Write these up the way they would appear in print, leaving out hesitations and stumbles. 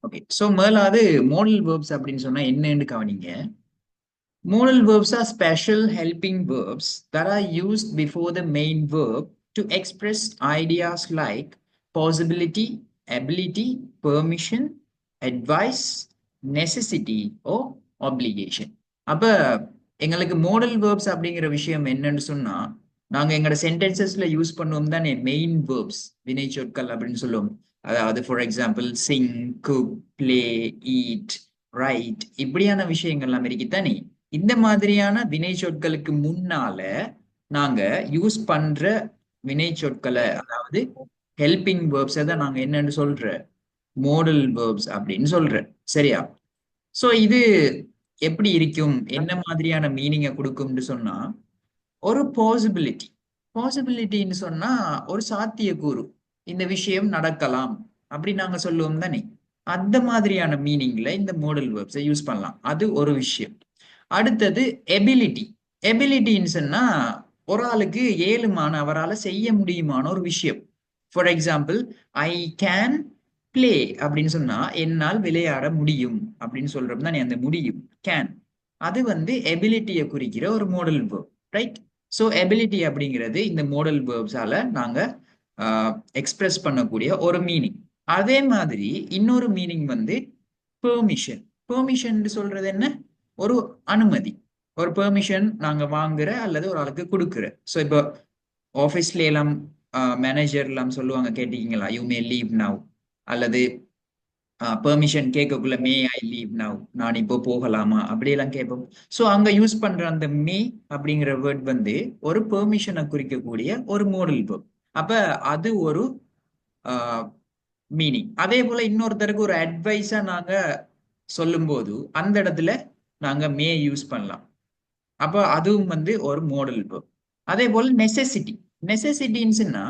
Okay. So முதலாவது modal verbs அப்படின்னு சொன்னா என்னன்னு கவனிங்க. Modal verbs are special helping verbs that are used before the main verb to express ideas like possibility, ability, permission, advice, necessity or obligation. அப்ப எங்களுக்கு modal verbs அப்படிங்கிற விஷயம் என்னன்னு சொன்னா நாங்க எங்களோட சென்டென்சஸ்ல யூஸ் பண்ணுவோம் தானே மெயின் வேர்ப்ஸ் வினை சொற்கள் அப்படின்னு சொல்லுவோம். அதாவது for example Singh, cook, play, eat, right இப்படியான விஷயங்கள்லாம் இருக்குதானே. இந்த மாதிரியான வினை சொற்களுக்கு முன்னால நாங்க யூஸ் பண்ற வினை சொற்களை அதாவது ஹெல்பிங் வேர்ப்ஸ் தான் நாங்க என்னன்னு சொல்ற மோடல் வேர்ப்ஸ் அப்படின்னு சொல்ற. சரியா? சோ இது எப்படி இருக்கும், என்ன மாதிரியான மீனிங்கை கொடுக்கும்னு சொன்னா ஒரு பாசிபிலிட்டி. பாசிபிலிட்டின்னு சொன்னா ஒரு சாத்தியக்கூறு, இந்த விஷயம் நடக்கலாம் அப்படி நாங்க சொல்லுவோம் தானே. அந்த மாதிரியான மீனிங்ல இந்த மோடல் வேர்ப்ஸை யூஸ் பண்ணலாம். அது ஒரு விஷயம். அடுத்தது எபிலிட்டி. எபிலிட்டின்னு சொன்னா ஒரு ஆளுக்கு ஏழுமான அவரால் செய்ய முடியுமான ஒரு விஷயம். For example I can play அப்படின்னு சொன்னா என்னால் விளையாட முடியும் அப்படின்னு சொல்றோம் தானே. அந்த முடியும் கேன் அது வந்து எபிலிட்டியை குறிக்கிற ஒரு model verb. Right? So ability அப்படிங்கிறது இந்த மோடல் வேர்ப்ஸால நாங்க எக்ஸ்பிரஸ் பண்ணக்கூடிய ஒரு மீனிங். அதே மாதிரி இன்னொரு மீனிங் வந்து பெர்மிஷன். பெர்மிஷன் சொல்றது என்ன? ஒரு அனுமதி. ஒரு பெர்மிஷன் நாங்க வாங்குற அல்லது ஒரு ஆளுக்கு கொடுக்குற. ஸோ இப்போ ஆஃபீஸ்ல எல்லாம் மேனேஜர் எல்லாம் சொல்லுவாங்க கேட்டீங்களா, யூ மே லீவ் நவ். அல்லது பெர்மிஷன் கேட்கக்குள்ள மே ஐ லீவ் நவ், நான் இப்போ போகலாமா அப்படியெல்லாம் கேட்போம். ஸோ அங்க யூஸ் பண்ற அந்த மே அப்படிங்கிற வேர்ட் வந்து ஒரு பெர்மிஷனை குறிக்கக்கூடிய ஒரு மோடல் வேர்ட். அப்ப அது ஒரு மீனிங். அதே போல இன்னொருத்தருக்கு ஒரு அட்வைஸா நாங்க சொல்லும் போது அந்த இடத்துல நாங்க மே யூஸ் பண்ணலாம். அப்ப அதுவும் வந்து ஒரு மோடல் வேர்ப். அதே போல நெசசிட்டி. நெசசிட்டின்னு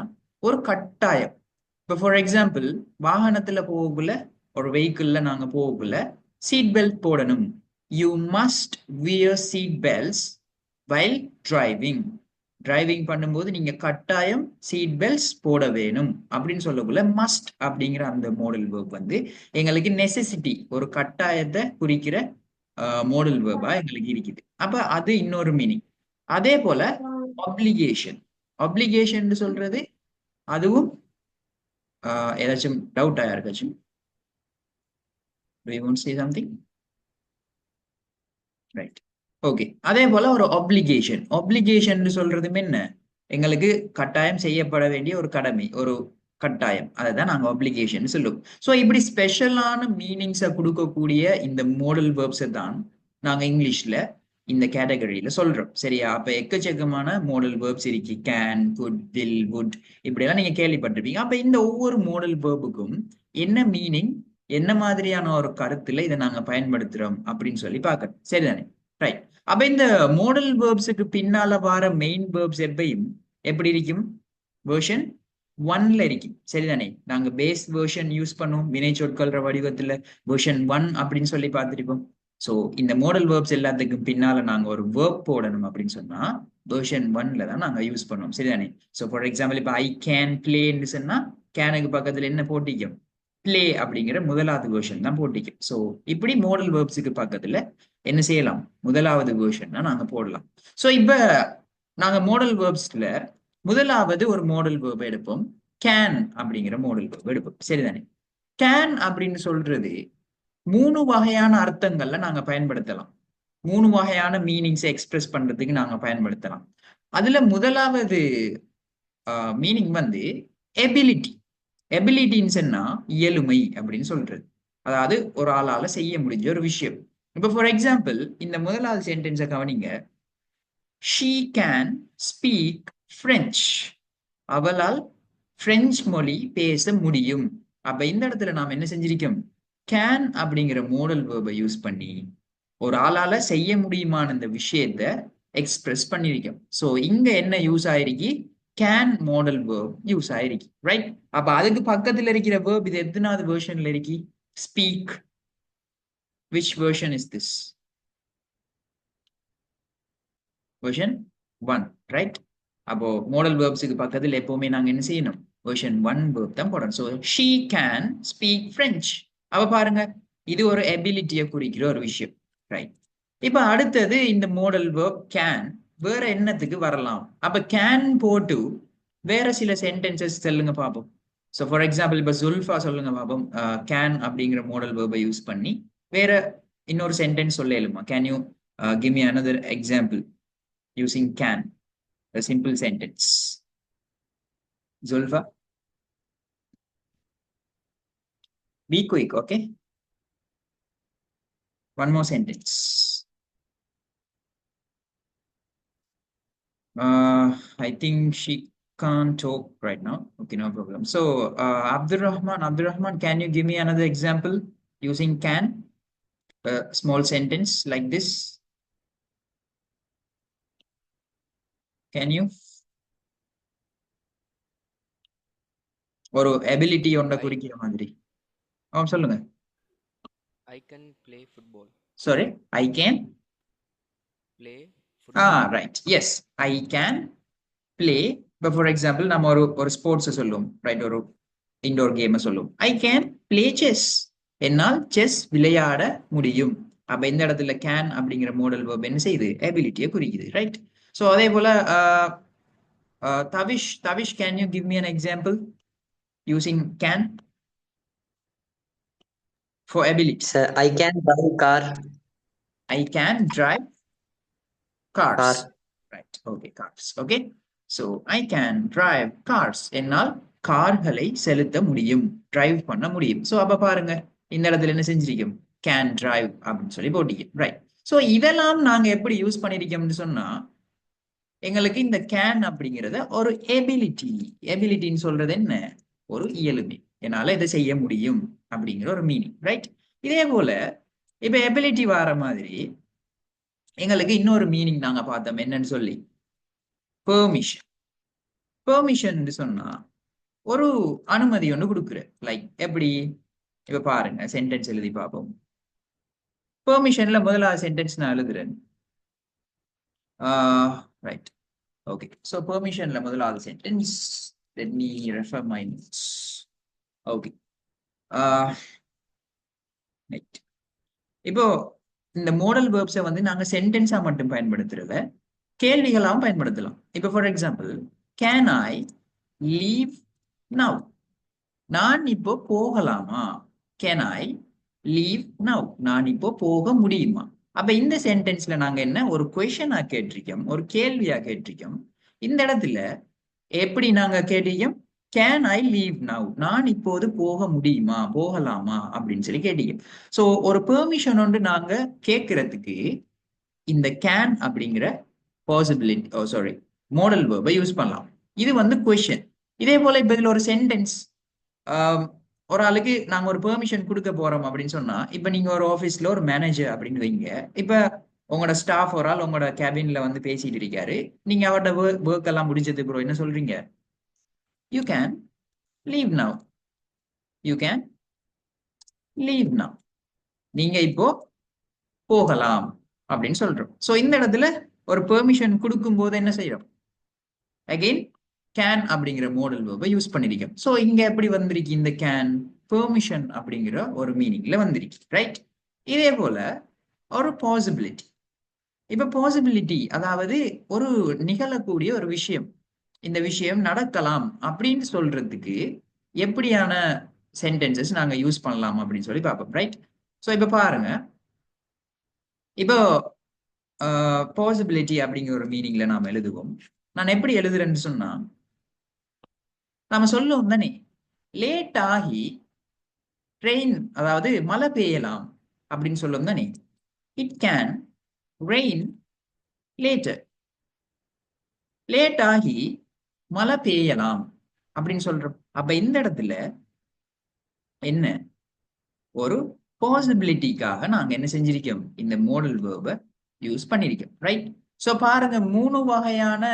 ஒரு கட்டாயம். இப்போ ஃபார் எக்ஸாம்பிள் வாகனத்துல போகக்குள்ள ஒரு வெஹிக்கிள்ல நாங்க போகக்குள்ள சீட் பெல்ட் போடணும். You must wear seat belts while driving. Driving பண்ணும்போது நீங்க கட்டாயம் சீட் பெல்ட்ஸ் போட வேணும் அப்படின்னு சொல்லக்குள்ள மஸ்ட் அப்படிங்கிற அந்த மோடல் வேர்ப் வந்து எங்களுக்கு நெசசிட்டி ஒரு கட்டாயத்தை குறிக்கிற மோடல் வேர்பா எங்களுக்கு இருக்குது. அப்ப அது இன்னொரு மீனிங். அதே போல ஆப்ளிகேஷன். ஆப்ளிகேஷன் சொல்றது அதுவும் ஏதாச்சும் டவுட் யாருக்காச்சும்? Do you want to say something? Right. Okay. அதே போல ஒரு ஆப்ளிகேஷன். ஆப்ளிகேஷன் சொல்றதுமே என்ன? எங்களுக்கு கட்டாயம் செய்யப்பட வேண்டிய ஒரு கடமை, ஒரு கட்டாயம். அதை தான் நாங்க ஆப்ளிகேஷன் சொல்லுவோம். ஸோ இப்படி ஸ்பெஷலான மீனிங்ஸை கொடுக்கக்கூடிய இந்த மோடல் வேர்ப்ஸை தான் நாங்க இங்கிலீஷ்ல இந்த கேட்டகரியில சொல்றோம். சரியா? அப்ப எக்கச்சக்கமான மோடல் வேர்ப்ஸ் இருக்கு. கேன், குட், வில், வுட் இப்படியெல்லாம் நீங்க கேள்விப்பட்டிருப்பீங்க. அப்ப இந்த ஒவ்வொரு மோடல் வேர்புக்கும் என்ன மீனிங், என்ன மாதிரியான ஒரு கருத்துல இதை நாங்க பயன்படுத்துறோம் அப்படின்னு சொல்லி பார்க்கணும். சரிதானே? ரைட். அப்ப இந்த மோடல் வேர்ப்ஸுக்கு பின்னால வர மெயின் வேர்ப்ஸ் எப்பயும் எப்படி இருக்கும்? வேர்ஷன் ஒன்ல இருக்கும். சரிதானே? நாங்க பேஸ் வேர்ஷன் யூஸ் பண்ணுவோம் வினை சொற்கள்ற வடிவத்துல. வேர்ஷன் ஒன் அப்படின்னு சொல்லி பார்த்துருப்போம். ஸோ இந்த மோடல் வேர்ப்ஸ் எல்லாத்துக்கும் பின்னால நாங்க ஒரு வேர்ப் போடணும் அப்படின்னு சொன்னா வேர்ஷன் ஒன்ல தான் நாங்க யூஸ் பண்ணுவோம். சரிதானே? ஸோ ஃபார் எக்ஸாம்பிள் இப்போ ஐ கேன் பிளேன்னு சொன்னா கேனுக்கு பக்கத்துல என்ன போட்டிக்கும்? பிளே அப்படிங்கிற முதலாவது வேர்ஷன் தான் போட்டிக்கும். ஸோ இப்படி மோடல் வேர்ப்ஸுக்கு பக்கத்துல என்ன செய்யலாம்? முதலாவது வேர்ஷன் தான் நாங்க போடலாம். ஸோ இப்ப நாங்க மோடல் வேர்ப்ஸ்ல முதலாவது ஒரு மோடல் வேர்ப் எடுப்போம். கேன் அப்படிங்கிற மோடல் வேர்ப் எடுப்போம். சரிதானே? கேன் அப்படின்னு சொல்றது மூணு வகையான அர்த்தங்கள்ல நாங்க பயன்படுத்தலாம். மூணு வகையான மீனிங்ஸ் எக்ஸ்பிரஸ் பண்றதுக்கு நாங்க பயன்படுத்தலாம். அதுல முதலாவது மீனிங் வந்து எபிலிட்டி. எபிலிட்டின்னு சொன்னா இயலுமை அப்படின்னு சொல்றது. அதாவது ஒரு ஆளால செய்ய முடிஞ்ச ஒரு விஷயம். இப்ப ஃபார் எக்ஸாம்பிள் இந்த முதலாவது சென்டென்ஸை கவனிங்க. She can speak French. அவளால் பிரெஞ்சு மொழி பேச முடியும். அப்ப இந்த இடத்துல நாம் என்ன செஞ்சிருக்கோம்? கேன் அப்படிங்கிற மோடல் வேர்பை யூஸ் பண்ணி ஒரு ஆளால செய்ய முடியுமான இந்த விஷயத்த எக்ஸ்பிரஸ் பண்ணிருக்கோம். சோ இங்க என்ன யூஸ் ஆயிருக்கு? கேன் மாடல் வேர்ப் யூஸ் ஆயிருக்கு. ரைட்? அப்ப அதுக்கு பக்கத்துல இருக்கிற வேர்ப் இது எத்தனாவது வெர்ஷன்ல இருக்கு? Speak. Which version is this? Version one. Right? அப்போ மோடல் வேர்ப்ஸுக்கு பக்கத்துல எப்பவுமே நாங்க என்ன செய்யணும்? வெர்ஷன் 1 verb தான் போடணும். So she can speak French. அவ பாருங்க, இது ஒரு எபிலிட்டியை குறிக்கிற ஒரு விஷயம், ரைட்? இப்ப அடுத்தது இந்த மோடல் வேர்ப் கேன் வேற என்னத்துக்கு வரலாம்? அப்ப கேன் போட்டு வேற சில சென்டென்சஸ் சொல்லுங்க பார்ப்போம். ஸோ ஃபார் எக்ஸாம்பிள் இப்ப ஜுல்ஃபா சொல்லுங்க பார்ப்போம். கேன் அப்படிங்கிற மோடல் வேர்பை யூஸ் பண்ணி வேற இன்னொரு சென்டென்ஸ் சொல்ல இயலுமா? Can you give me another example using can, a simple sentence? Zulfa, be quick, okay? One more sentence. I think she can't talk right now. Okay, no problem. So, Abdurrahman, can you give me another example using can? A small sentence like this. Can you? ஒரு ability ஒன்றை குறிக்கிற மாதிரி. சொல்லுங்க. I can play football. Sorry, I can play football. Right. Yes, I can play. But for example, நம்ம ஒரு sports சொல்லுவோம், right? ஒரு indoor game சொல்லுவோம். I can play chess. என்னால் செஸ் விளையாட முடியும். அப்ப இந்த இடத்துல கேன் அப்படிங்கிற மோடல் வேர்ப் என்ன செய்யுது? எபிலிட்டியை குறிக்குது, ரைட்? ஸோ அதே போல Tavish, can you give me an example using can for ability? Sir, I can drive car. I can drive cars. Car. Right. Okay, cars. Okay. So I can drive cars. என்னால் கார்களை செலுத்த முடியும், drive பண்ண முடியும். So அப்ப பாருங்க, இந்த இடத்துல என்ன செஞ்சிருக்கோம்? கேன் டிரைவ் அப்படின்னு சொல்லி போட்டிருக்கோம், ரைட்? ஸோ இதெல்லாம் நாங்க எப்படி யூஸ் பண்ணிருக்கோம்னு சொன்னா, எங்களுக்கு இந்த கேன் அப்படிங்கிறத ஒரு எபிலிட்டின்னு சொல்றது என்ன? ஒரு இயலுமை. என்னால இதை செய்ய முடியும் அப்படிங்கிற ஒரு மீனிங், ரைட்? இதே போல இப்ப எபிலிட்டி வர மாதிரி எங்களுக்கு இன்னொரு மீனிங் நாங்க பார்த்தோம், என்னன்னு சொல்லி, பெர்மிஷன் சொன்னா ஒரு அனுமதி ஒன்று கொடுக்குற. லைக் எப்படி? இப்ப பாருங்க, சென்டென்ஸ் எழுதி பார்ப்போம். பெர்மிஷன்ல முதலாவது சென்டென்ஸ் நான் எழுதுறேன், ரைட்? ஓகே. ஸோ பெர்மிஷன்ல முதலாவது sentence, let me refer my notes. Okay, right. இப்போ இந்த மோடல் வேர்ப்ஸை வந்து நாங்க சென்டென்ஸா மட்டும் பயன்படுத்துறத கேள்விகளாகவும் பயன்படுத்தலாம். இப்போ for example, can I leave now? நான் இப்போ போகலாமா? Can I leave now? நான் இப்போ போக முடியுமா? அப்ப இந்த சென்டென்ஸ்ல நாங்க என்ன ஒரு கொஸ்டினா கேட்டிருக்கோம், ஒரு கேள்வியா கேட்டிருக்கோம். இந்த இடத்துல எப்படி நாங்க கேட்டிருக்கோம்? Can I leave now? நான் இப்போது போக முடியுமா, போகலாமா அப்படின்னு சொல்லி கேட்டிருக்கோம். ஸோ ஒரு பெர்மிஷன் ஒன்று நாங்க கேட்கறதுக்கு இந்த கேன் அப்படிங்கிற பாசிபிலிட்டி மோடல் வேர்பை யூஸ் பண்ணலாம். இது வந்து கொஸ்டின். இதே போல இப்ப இதுல ஒரு சென்டென்ஸ், ஒரு ஆளுக்கு நாங்க ஒரு பெர்மிஷன் கொடுக்க போறோம் அப்படின்னு சொன்னா, இப்ப நீங்க ஒரு ஆபீஸ்ல ஒரு மேனேஜர் அப்படின்னு வைங்க. இப்ப உங்களோட ஸ்டாஃப் ஒரு ஆள் உங்களோட கேபின்ல வந்து பேசிட்டு இருக்காரு. நீங்க அவரோட ஒர்க் எல்லாம் முடிச்சது ப்ரோ என்ன சொல்றீங்க? You can leave now. You can leave now. நீங்க இப்போ போகலாம் அப்படின்னு சொல்றோம். ஸோ இந்த இடத்துல ஒரு பெர்மிஷன் கொடுக்கும் போது என்ன செய்யறோம்? அகெயின் கேன் அப்படிங்கிற மோடல் வேர்பை யூஸ் பண்ணிருக்கோம். ஸோ இங்க எப்படி வந்திருக்கு? இந்த கேன் பெர்மிஷன் அப்படிங்கிற ஒரு மீனிங்ல வந்திருக்கு, ரைட்? இதே போல ஒரு பாசிபிலிட்டி. இப்ப பாசிபிலிட்டி அதாவது ஒரு நிகழக்கூடிய ஒரு விஷயம், இந்த விஷயம் நடக்கலாம் அப்படின்னு சொல்றதுக்கு எப்படியான சென்டென்சஸ் நாங்க யூஸ் பண்ணலாம் அப்படின்னு சொல்லி பார்ப்போம், ரைட்? ஸோ இப்ப பாருங்க, இப்போ பாசிபிலிட்டி அப்படிங்கிற ஒரு மீனிங்ல நாம எழுதுவோம். நான் எப்படி எழுதுறேன்னு சொன்னா, நாம சொல்லுவோம் தானே, லேட் ஆகி ரெயின், அதாவது மழை பெய்யலாம் அப்படின்னு சொல்லுவோம் தானே. It can rain later. Late ஆகி மழை பெய்யலாம் அப்படின்னு சொல்றோம். அப்ப இந்த இடத்துல என்ன ஒரு பாசிபிலிட்டிக்காக நாங்க என்ன செஞ்சிருக்கோம்? இந்த மோடல் வேர்பை யூஸ் பண்ணிருக்கோம், ரைட்? சோ பாருங்க, 3 வகையான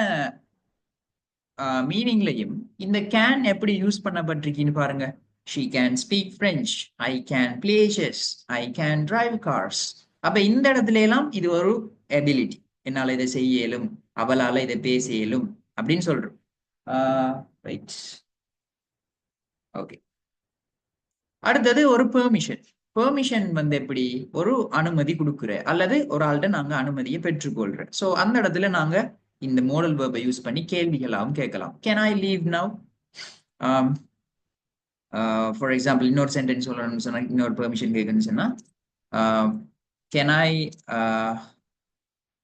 மீனிங்லையும் இந்த கேன் எப்படி யூஸ் பண்ணப்பட்டிருக்குன்னு பாருங்க. She can speak French, I can play chess, I can drive cars. அப்ப இந்த இடத்துல எல்லாம் இது ஒரு எபிலிட்டி, என்னால இதை செய்ய இயலும், அவளால இதை பேச இயலும் அப்படின்னு சொல்றோம், ரைட்? ஓகே. அடுத்தது ஒரு பெர்மிஷன். பெர்மிஷன் வந்து எப்படி? ஒரு அனுமதி கொடுக்குற அல்லது ஒரு ஆள்கிட்ட நாங்க அனுமதியை பெற்றுக்கொள்றோம். ஸோ அந்த இடத்துல நாங்க இந்த மோடல் வேர்பை யூஸ் பண்ணி கேள்விகளாகவும் கேட்கலாம். Can I leave now? For example இன்னொரு சென்டென்ஸ் சொல்லணும்னு சொன்னா, இன்னொரு பெர்மிஷன் கேட்கணும்னு சொன்னா, can I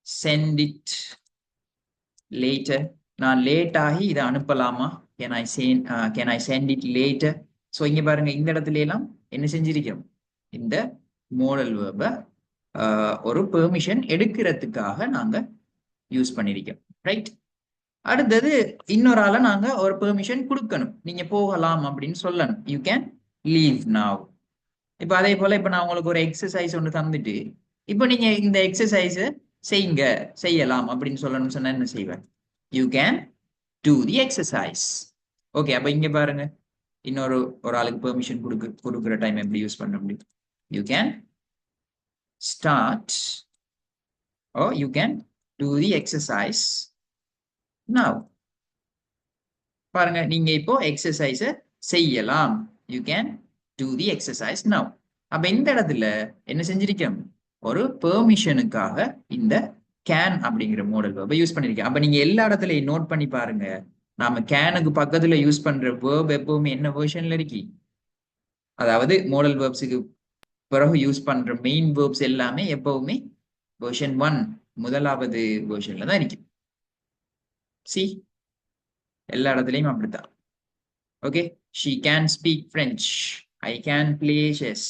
send it later? நான் லேட் ஆகி இதை அனுப்பலாமா? Can I send it later? So இங்க பாருங்க, இந்த இடத்துல எல்லாம் என்ன செஞ்சிருக்கோம்? இந்த மோடல் வேர்பை ஒரு பெர்மிஷன் எடுக்கிறதுக்காக நாங்க யூஸ் பண்ணிருக்கோம். ரைட். அடுத்தது இன்னொரு ஆளை நாங்க ஒரு பெர்மிஷன் கொடுக்கணும். நீங்க போகலாம் அப்படின்னு சொல்லணும். You can leave now. இப்ப அதே போல இப்ப நான் உங்களுக்கு ஒரு எக்ஸசைஸ் ஒன்று தந்துட்டு, இப்ப நீங்க இந்த எக்ஸசைஸ செய்யலாம் அப்படின்னு சொல்லணும்னு சொன்னா என்ன செய்வேன்? You can do the exercise. Okay. அப்ப இங்க பாருங்க, ஒரு ஆளுக்கு பெர்மிஷன் கொடுக்குற டைம் எப்படி யூஸ் பண்ண முடியும்? You can start or you can do the exercise now. பாருங்க, நீங்க இப்போ எக்ஸசைஸ செய்யலாம். You can do the exercise now. அப்ப இந்த இடத்துல என்ன செஞ்சிருக்கோம்? ஒரு பெர்மிஷனுக்காக இந்த கேன் அப்படிங்கிற மோடல் வேர்பை யூஸ் பண்ணிருக்கேன். அப்ப நீங்க எல்லா இடத்துலயும் நோட் பண்ணி பாருங்க, நாம கேனுக்கு பக்கத்துல யூஸ் பண்ற வேர்ப் எப்பவுமே என்ன வெர்ஷன்ல இருக்கு? அதாவது மோடல் வேர்ப்ஸுக்கு பிறகு யூஸ் பண்ற மெயின் வேர்ப்ஸ் எல்லாமே எப்பவுமே வெர்ஷன் 1, முதலாவது வெர்ஷன்ல தான் இருக்கு. சி, எல்லா இடத்துலயும் அப்படித்தான். Okay. she can speak French. I can play chess.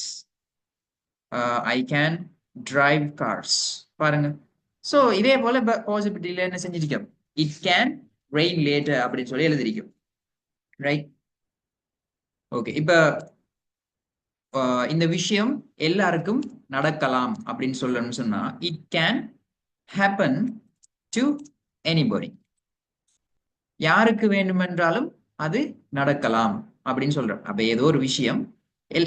I can drive cars. பாருங்க. சோ இதே போல பாசிபிலிட்டியில என்ன செஞ்சிருக்கோம்? it can rain later அப்படின்னு சொல்லி எழுதிருக்கோம். ரைட். ஓகே. இப்ப இந்த விஷயம் எல்லாருக்கும் நடக்கலாம் அப்படின்னு சொல்லணும்னு சொன்னா, it can happen to anybody. யாருக்கு வேண்டுமென்றாலும் அது நடக்கலாம் அப்படின்னு சொல்றோம். அப்ப ஏதோ ஒரு விஷயம்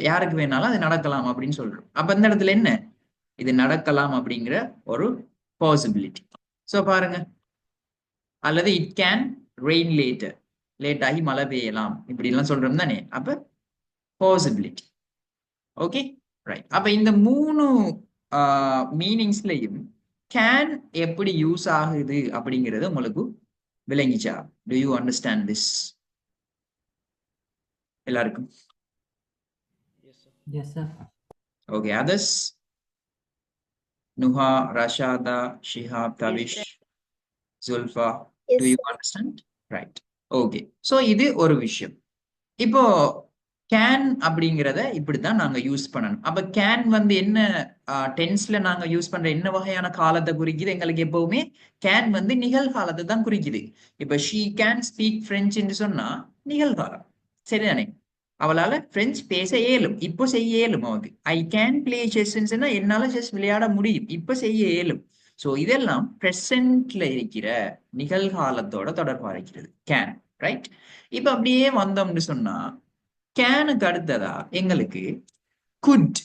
யாருக்கு வேணாலும் அது நடக்கலாம் அப்படின்னு சொல்றோம். அப்ப இந்த இடத்துல என்ன? இது நடக்கலாம் அப்படிங்கிற ஒரு பாசிபிலிட்டி. சோ பாருங்க, அல்லது it can rain later, late ஆகி மழை பெய்யலாம், இப்படி எல்லாம் சொல்றோம் தானே. அப்ப பாசிபிலிட்டி. Okay, right. அப்ப இந்த 3 மீனிங்ஸ்லயும் கேன் எப்படி யூஸ் ஆகுது அப்படிங்கிறது உங்களுக்கு விளங்கிச்சா? Do you understand this? எல்லாருக்கும்? Yes, sir. Yes, sir. Okay, others? Nuha, Rashada, Shihab, Tavish, Zulfa, Yes, do you understand? Right. Okay. So இது ஒரு விஷயம். இப்போ கேன் அப்படிங்கிறத இப்படித்தான் நாங்க யூஸ் பண்ணணும். அப்ப கேன் வந்து என்ன டென்ஸ்ல நாங்க யூஸ் பண்ற என்ன வகையான காலத்தை குறிக்குது? எங்களுக்கு எப்பவுமே கேன் வந்து நிகழ்காலத்தை தான் குறிக்குது. இப்ப she can speak French என்று சொன்னா நிகழ்காலம், சரிதானே? அவளால பிரெஞ்சு பேச இயலும், இப்போ செய்ய இயலும் அவனுக்கு. ஐ கேன் பிளே செஸ், என்னால செஸ் விளையாட முடியும், இப்ப செய்ய இயலும். சோ இதெல்லாம் பிரசன்ட்ல இருக்கிற நிகழ்காலத்தோட தொடர்பா இருக்கிறது கேன். ரைட். இப்ப அப்படியே வந்தோம்னு சொன்னா, கேனுக்கு அடுத்ததா எங்களுக்கு குட்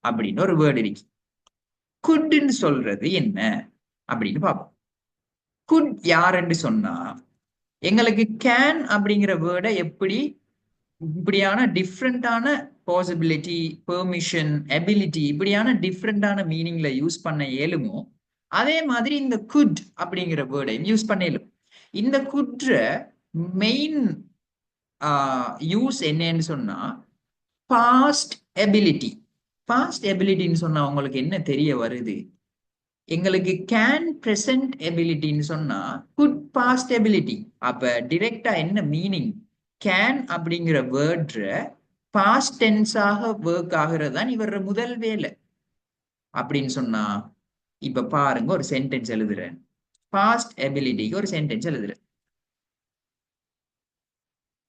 அப்படின்னு ஒரு வேர்டு இருக்கு. குட்ன்னு சொல்றது என்ன அப்படின்னு பார்ப்போம். குட் யாருன்னு சொன்னா, எங்களுக்கு கேன் அப்படிங்கிற வேர்டை எப்படி இப்படியான டிஃப்ரெண்டான பாசிபிலிட்டி, பெர்மிஷன், எபிலிட்டி, இப்படியான டிஃப்ரெண்டான மீனிங்ல யூஸ் பண்ண இயலுமோ, அதே மாதிரி இந்த குட் அப்படிங்கிற வேர்டையும் யூஸ் பண்ண இயலும். இந்த குட்ற மெயின் யூஸ் என்னன்னு சொன்னா பாஸ்ட் எபிலிட்டி. பாஸ்ட் எபிலிட்டின்னு சொன்னா உங்களுக்கு என்ன தெரிய வருது? எங்களுக்கு கேன் பிரசன்ட் எபிலிட்டின்னு சொன்னா குட் பாஸ்ட் எபிலிட்டி. அப்ப டிரெக்டா என்ன மீனிங்? கேன் அப்படிங்கிற வேர்ட்ற பாஸ்ட் டென்ஸாக ஒர்க் ஆகிறது தான் இவர முதல் வேலை அப்படின்னு சொன்னா, இப்ப பாருங்க, ஒரு சென்டென்ஸ் எழுதுறேன். பாஸ்ட் எபிலிட்டிக்கு ஒரு சென்டென்ஸ் எழுதுறேன்.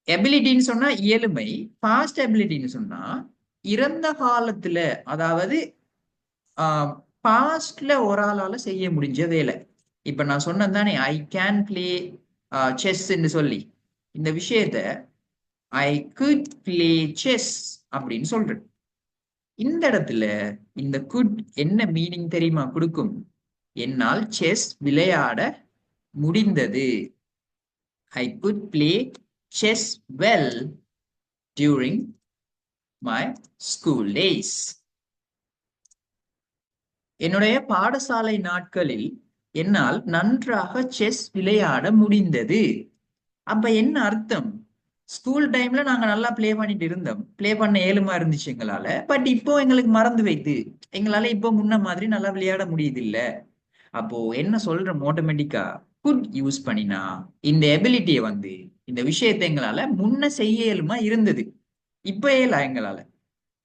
எபிலிட்டின்னு சொன்னா இயலுமை, பாஸ்ட் எபிலிட்டின்னு சொன்னா இறந்த காலத்துல, அதாவது பாஸ்ட்ல ஒரு ஆளால செய்ய முடிஞ்ச வேலை. இப்ப நான் சொன்னது தானே, ஐ கேன் பிளே செஸ்ன்னு சொல்லி, இந்த விஷயத்த ஐ குட் பிளே செஸ் அப்படின்னு சொல்றேன். இந்த இடத்துல இந்த குட் என்ன மீனிங் தெரியுமா கொடுக்கும்? என்னால் செஸ் விளையாட முடிந்தது. I could play chess well during my school days. என்னுடைய பாடசாலை நாட்களில் என்னால் நன்றாக செஸ் விளையாட முடிந்தது. அப்ப என்ன அர்த்தம்? ஸ்கூல் டைம்ல நாங்க நல்லா ப்ளே பண்ணிட்டு இருந்தோம், ப்ளே பண்ண ஏழுமா இருந்துச்சு எங்களால. பட் இப்போ எங்களுக்கு மறந்து வைத்து எங்களால இப்போ முன்ன மாதிரி நல்லா விளையாட முடியுது இல்ல. அப்போ என்ன சொல்றோம்? ஆட்டோமேட்டிக்கா குட் யூஸ் பண்ணினா இந்த எபிலிட்டியை வந்து இந்த விஷயத்தை எங்களால முன்ன செய்ய இயலுமா இருந்தது, இப்ப இயலா எங்களால.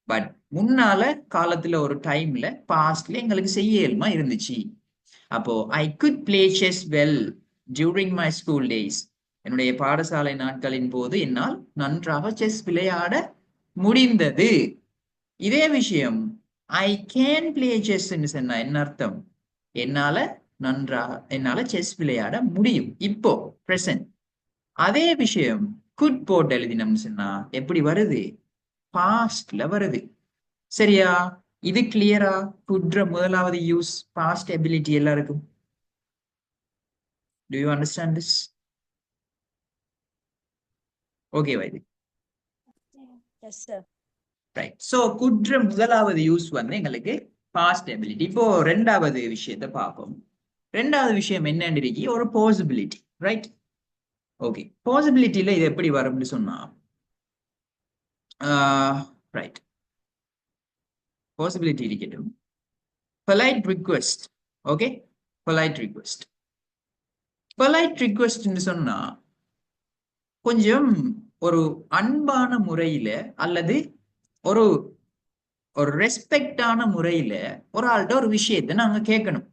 பட் முன்னால காலத்துல ஒரு டைம்ல பாஸ்ட்ல எங்களுக்கு செய்ய இயலுமா இருந்துச்சு. அப்போ I could play chess well during my school days. என்னுடைய பாடசாலை நாட்களின் போது என்னால் நன்றாக செஸ் விளையாட முடிந்தது. இதே விஷயம் ஐ கேன் பிளே செஸ் சொன்னா என்ன அர்த்தம்? என்னால செஸ் விளையாட முடியும் இப்போ பிரசன்ட். அதே விஷயம் குட் போட்டு எழுதினோம்னு சொன்னா எப்படி வருது? பாஸ்ட்ல வருது. சரியா? இது கிளியரா? குட்ற முதலாவது யூஸ் பாஸ்ட் எபிலிட்டி எல்லாருக்கும். Do you understand this? Okay, Vaidi. Yes, sir. Right. So, குட்ற முதலாவது யூஸ் வந்து எங்களுக்கு பாஸ்ட் எபிலிட்டி. இப்போ ரெண்டாவது விஷயத்தை பார்ப்போம். ரெண்டாவது விஷயம் என்னன்னு ஒரு பாசிபிலிட்டி. ரைட்? ஓகே. பாசிபிலிட்டியில இது எப்படி வரும்னு சொன்னா ரைட், பாசிபிலிட்டி இருக்கட்டும். Polite request. Okay, polite request. Polite ரிக்வெஸ்ட்னு சொன்னா கொஞ்சம் ஒரு அன்பான முறையில அல்லது ஒரு ஒரு ரெஸ்பெக்டான முறையில ஒரு ஆள்கிட்ட ஒரு விஷயத்தை நாங்க கேட்கணும்.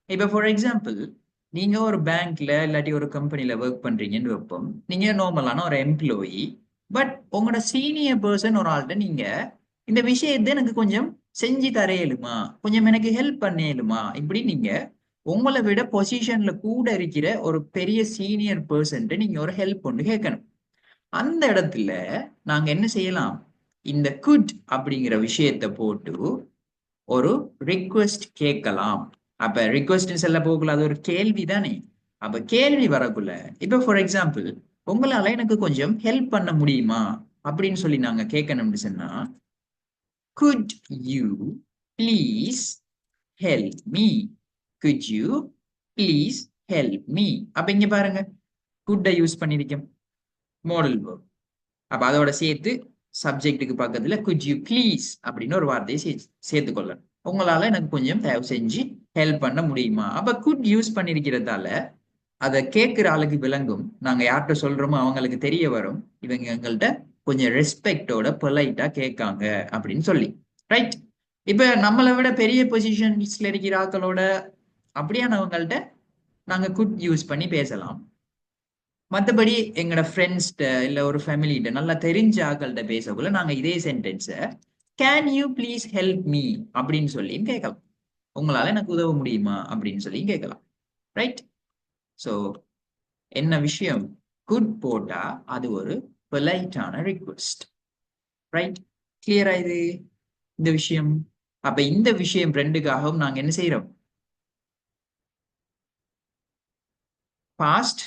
இப்ப ஃபார் எக்ஸாம்பிள், நீங்க ஒரு பேங்க்ல இல்லாட்டி ஒரு கம்பெனில ஒர்க் பண்றீங்கன்னு வைப்போம். நீங்க நார்மலான ஒரு எம்ப்ளாயி. பட் உங்களோட சீனியர் பர்சன் ஒரு ஆள்கிட்ட நீங்க இந்த விஷயத்தை எனக்கு கொஞ்சம் செஞ்சு தரையலுமா, கொஞ்சம் எனக்கு ஹெல்ப் பண்ணேலுமா, இப்படி நீங்க உங்களை விட பொசிஷன்ல கூட இருக்கிற ஒரு பெரிய சீனியர் பர்சன் நீங்க ஒரு ஹெல்ப் ஒன்று கேட்கணும். அந்த இடத்துல நாங்க என்ன செய்யலாம்? இந்த குட் அப்படிங்கிற விஷயத்தை போட்டு ஒரு ரிக்வெஸ்ட் கேட்கலாம். அப்ப ரிக்வெஸ்ட் சொல்ல போகல, அது ஒரு கேள்வி தானே. அப்ப கேள்வி வரக்குள்ள இப்ப ஃபார் எக்ஸாம்பிள், உங்களால எனக்கு கொஞ்சம் ஹெல்ப் பண்ண முடியுமா அப்படின்னு சொல்லி நாங்க கேட்கணும்னு சொன்னா, could you please help me? Could you please help me? அப்ப இங்க பாருங்க, could யூஸ் பண்ணிருக்கோம், மாடல் verb. அப்ப அதோட சேர்த்து சப்ஜெக்டுக்கு பக்கத்துல could you please அப்படின்னு ஒரு வார்த்தையை சேர்த்து கொள்ளணும். உங்களால எனக்கு கொஞ்சம் தயவு செஞ்சு ஹெல்ப் பண்ண முடியுமா? அப்ப could யூஸ் பண்ணிருக்கிறதால அதை கேட்கிற ஆளுக்கு விளங்கும், நாங்க யார்கிட்ட சொல்றோமோ அவங்களுக்கு தெரிய வரும், இவங்க எங்கள்கிட்ட கொஞ்சம் ரெஸ்பெக்டோட பொலைட்டா கேட்காங்க அப்படின்னு சொல்லி. ரைட்? இப்ப நம்மளை விட பெரிய பொசிஷன்ஸ்ல இருக்கிற ஆக்களோட அப்படியானவங்கள்ட்ட நாங்க குட் யூஸ் பண்ணி பேசலாம். மற்றபடி எங்களோட ஃப்ரெண்ட்ஸ்ட இல்ல ஒரு ஃபேமிலிட்ட நல்லா தெரிஞ்ச ஆக்கள்கிட்ட பேசக்குள்ள நாங்க இதே சென்டென்ஸை can you please help me அப்படின்னு சொல்லி கேட்கலாம். உங்களால எனக்கு உதவ முடியுமா அப்படின்னு சொல்லி கேட்கலாம். ரைட்? ஸோ என்ன விஷயம்? குட் போட்டா அது ஒரு பொலைட்டான ரிக்வெஸ்ட். ரைட்? கிளியரா இது இந்த விஷயம்? அப்ப இந்த விஷயம் ரெண்டுக்காகவும் நாங்க என்ன செய்யறோம்? பாஸ்ட்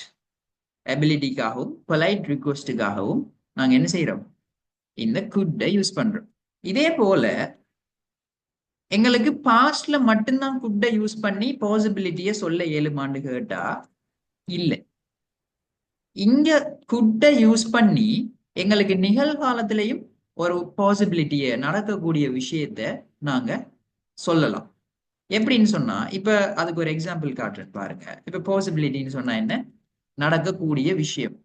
எபிலிட்டிக்காகவும் பொலைட் ரிக்வெஸ்டுக்காகவும் நாங்க என்ன செய்யறோம்? இந்த குட்டை யூஸ் பண்றோம். இதே போல எங்களுக்கு பாஸ்ட்ல மட்டும்தான் குட்டை யூஸ் பண்ணி பாசிபிலிட்டியை சொல்ல இயலுமான்னு கேட்டா இல்லை. இங்க குட்டை யூஸ் பண்ணி எங்களுக்கு நிகழ்காலத்திலையும் ஒரு பாசிபிலிட்டியை, நடக்கக்கூடிய விஷயத்த நாங்க சொல்லலாம். எப்படின்னு சொன்னா, இப்ப அதுக்கு ஒரு எக்ஸாம்பிள் காட்டுறேன் பாருங்க. இப்ப பாசிபிலிட்டின்னு சொன்னா என்ன? நடக்கக்கூடிய விஷயம்.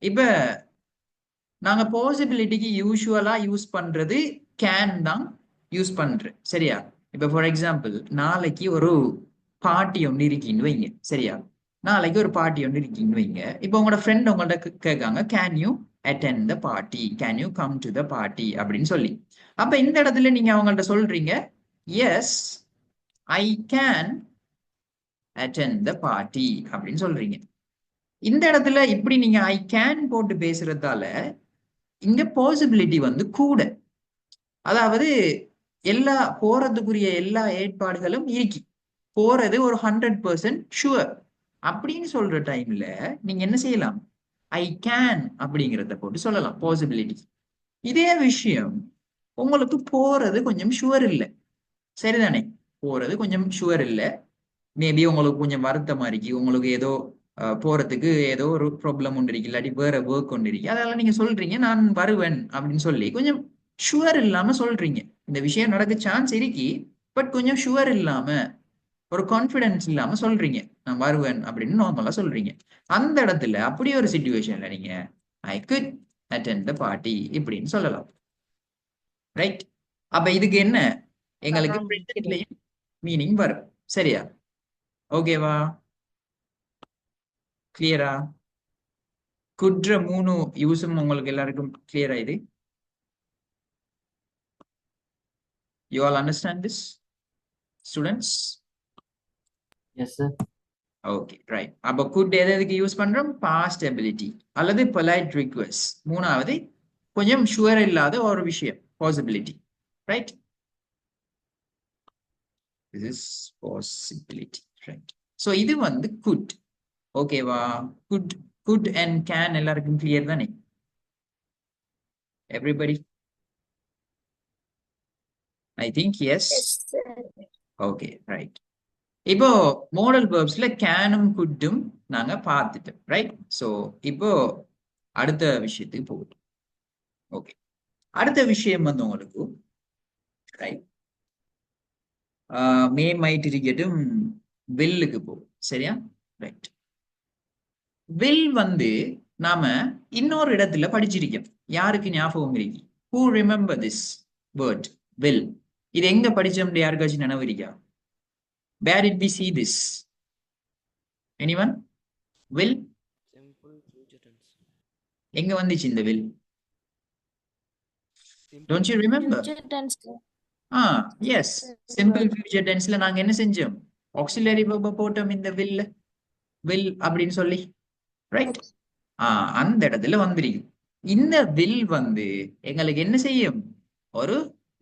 இப்ப நாங்க பாசிபிலிட்டிக்கு யூஸ்வலா யூஸ் பண்றது கேன் தான் யூஸ் பண்றேன். சரியா? இப்ப ஃபார் எக்ஸாம்பிள், நாளைக்கு ஒரு பார்ட்டி ஒன்று இருக்கீன்னு வைங்க. சரியா? நாளைக்கு ஒரு பார்ட்டி ஒன்று இருக்கீங்கன்னு வைங்க. இப்போ உங்களோட ஃப்ரெண்ட் உங்கள்ட்ட கேட்காங்க, can you attend the party, can you come to the party அப்படின்னு சொல்லி. அப்ப இந்த இடத்துல நீங்க அவங்கள்ட்ட சொல்றீங்க, yes I can attend the party அப்படின்னு சொல்றீங்க. இந்த இடத்துல இப்படி நீங்க ஐ கேன் போட்டு பேசுறதால இங்க பாசிபிலிட்டி வந்து கூட, அதாவது எல்லா போறதுக்குரிய எல்லா ஏற்பாடுகளும் இருக்கி, போறது ஒரு 100% ஷுவர் அப்படின்னு சொல்ற டைம்ல நீங்க என்ன செய்யலாம்? ஐ கேன் அப்படிங்கிறத போட்டு சொல்லலாம் பாசிபிலிட்டி. இதே விஷயம் உங்களுக்கு போறது கொஞ்சம் ஷுவர் இல்லை, சரிதானே? போறது கொஞ்சம் ஷுவர் இல்லை, மேபி உங்களுக்கு கொஞ்சம் வருத்தமா இருக்கு, உங்களுக்கு ஏதோ போறதுக்கு ஏதோ ஒரு ப்ராப்ளம் ஒன்று இருக்கு, இல்லாட்டி வேற ஒர்க் ஒன்று இருக்கு, அதெல்லாம் நீங்க சொல்றீங்க நான் வருவேன் அப்படின்னு சொல்லி கொஞ்சம் ஷுவர் இல்லாம சொல்றீங்க. இந்த விஷயம் நடக்க சான்ஸ் இருக்கு, பட் கொஞ்சம் ஷுவர் இல்லாம, ஒரு கான்பிடன்ஸ் இல்லாம சொல்றீங்க நான் வருவேன் அப்படின்னு நார்மலா சொல்றீங்க. அந்த இடத்துல அப்படி ஒரு சிச்சுவேஷன்ல நீங்க I could attend the party இப்படின்னு சொல்லலாம், ரைட்? அப்ப இதுக்கு என்ன, எங்களுக்கு நான் பிரசன்ட்லயும் மீனிங் வரும், சரியா? ஓகேவா? கிளியரா? குட்ற 3 யூஸும் உங்களுக்கு எல்லாருக்கும் கிளியரா? இது you all understand this students? Yes, sir. Okay, right. அப்ப குட் எதுக்கு யூஸ் பண்றோம்? பாஸ்ட் எபிலிட்டி அல்லது பொலைட் ரிக்வெஸ்ட். மூணாவது கொஞ்சம் ஷுவர் இல்லாத ஒரு விஷயம், possibility, right? This is possibility, right? So இது வந்து குட், ஓகேவா? குட் குட் அண்ட் கேன் எல்லாருக்கும் கிளியர் தானே? Everybody? I think yes. Yes, sir. Okay, right. இப்போ மோடல் வேர்ப்ஸ்ல கேனும் குட்டும் நாங்க பார்த்துட்டோம், ரைட்? சோ இப்போ அடுத்த விஷயத்துக்கு போகுது. ஓகே, அடுத்த விஷயம் வந்து உங்களுக்கு ரைட் மே மைட் இருக்கட்டும், வில்லுக்கு போகும், சரியா? ரைட். வில் வந்து நாம இன்னொரு இடத்துல படிச்சிருக்கோம். யாருக்கு ஞாபகம் இருக்கு? Who remember this word will? இது எங்க படிச்சோம் யாருக்காச்சும் நினைவு இருக்கா? Where did we see this? Anyone? Will? Simple future tense. எங்க வந்துச்சு இந்த will? Simple Don't you remember? Future tense, sir. Yes. Simple future tenseல நாங்க என்ன செஞ்சோம்? auxiliary verb போட்டோம் இந்த will அப்படின்னு சொல்லி, ரைட்? அந்த இடத்துல வந்திருக்கு. இந்த will வந்து எங்களுக்கு என்ன செய்யும்? ஒரு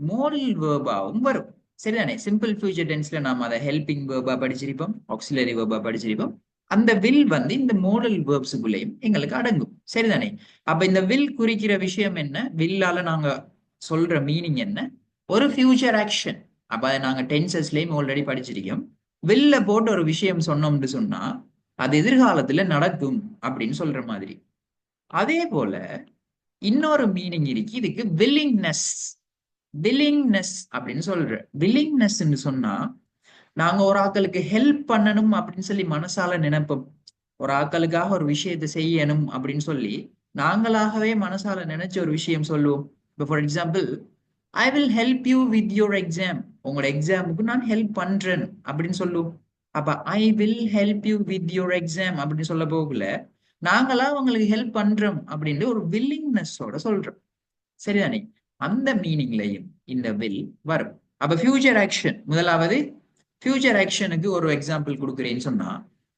மோடல் வேர்பாவும் வரும், சரிதானே? சிம்பிள் ஃபியூச்சர் டென்ஸ்ல நாம அதை ஹெல்பிங் வேர்பா படிச்சிருப்போம், ஆக்சிலரி வேர்பா படிச்சிருப்போம். அந்த வில் வந்து இந்த மோடல் வேர்ப்ஸுக்குள்ளேயும் எங்களுக்கு அடங்கும், சரிதானே? அப்ப இந்த வில் குறிக்கிற விஷயம் என்ன? வில்லால நாங்க சொல்ற மீனிங் என்ன? ஒரு ஃபியூச்சர் ஆக்ஷன். அப்ப அதை நாங்க டென்சஸ்லயும் ஆல்ரெடி படிச்சிருக்கோம். வில்ல போட்டு ஒரு விஷயம் சொன்னோம்னு சொன்னா அது எதிர்காலத்துல நடக்கும் அப்படின்னு சொல்ற மாதிரி. அதே போல இன்னொரு மீனிங் இருக்கு இதுக்கு, வில்லிங்னஸ். வில்லிங்னஸ் அப்படின்னு சொல்ற. வில்லிங்னஸ்ன்னு சொன்னா நாங்க ஒரு ஆக்களுக்கு ஹெல்ப் பண்ணணும் அப்படின்னு சொல்லி மனசால நினைப்போம். ஒரு ஆக்களுக்காக ஒரு விஷயத்தை செய்யணும் அப்படின்னு சொல்லி நாங்களாகவே மனசால நினைச்ச ஒரு விஷயம் சொல்லுவோம். இப்போ for example, I will help you with your exam. உங்களோட எக்ஸாமுக்கு நான் ஹெல்ப் பண்றேன் அப்படின்னு சொல்லுவோம். அப்ப I will help you with your exam அப்படின்னு சொல்ல போகல, நாங்களா அவங்களுக்கு ஹெல்ப் பண்றோம் அப்படின்னு ஒரு வில்லிங்னஸோட சொல்றோம், சரிதானே? அந்த மீனிங்லையும் இந்த வில் வரும். அப்ப ஃபியூச்சர் ஆக்ஷன், முதலாவது ஃபியூச்சர் ஆக்ஷனுக்கு ஒரு எக்ஸாம்பிள் கொடுக்குறேன்னு சொன்னா,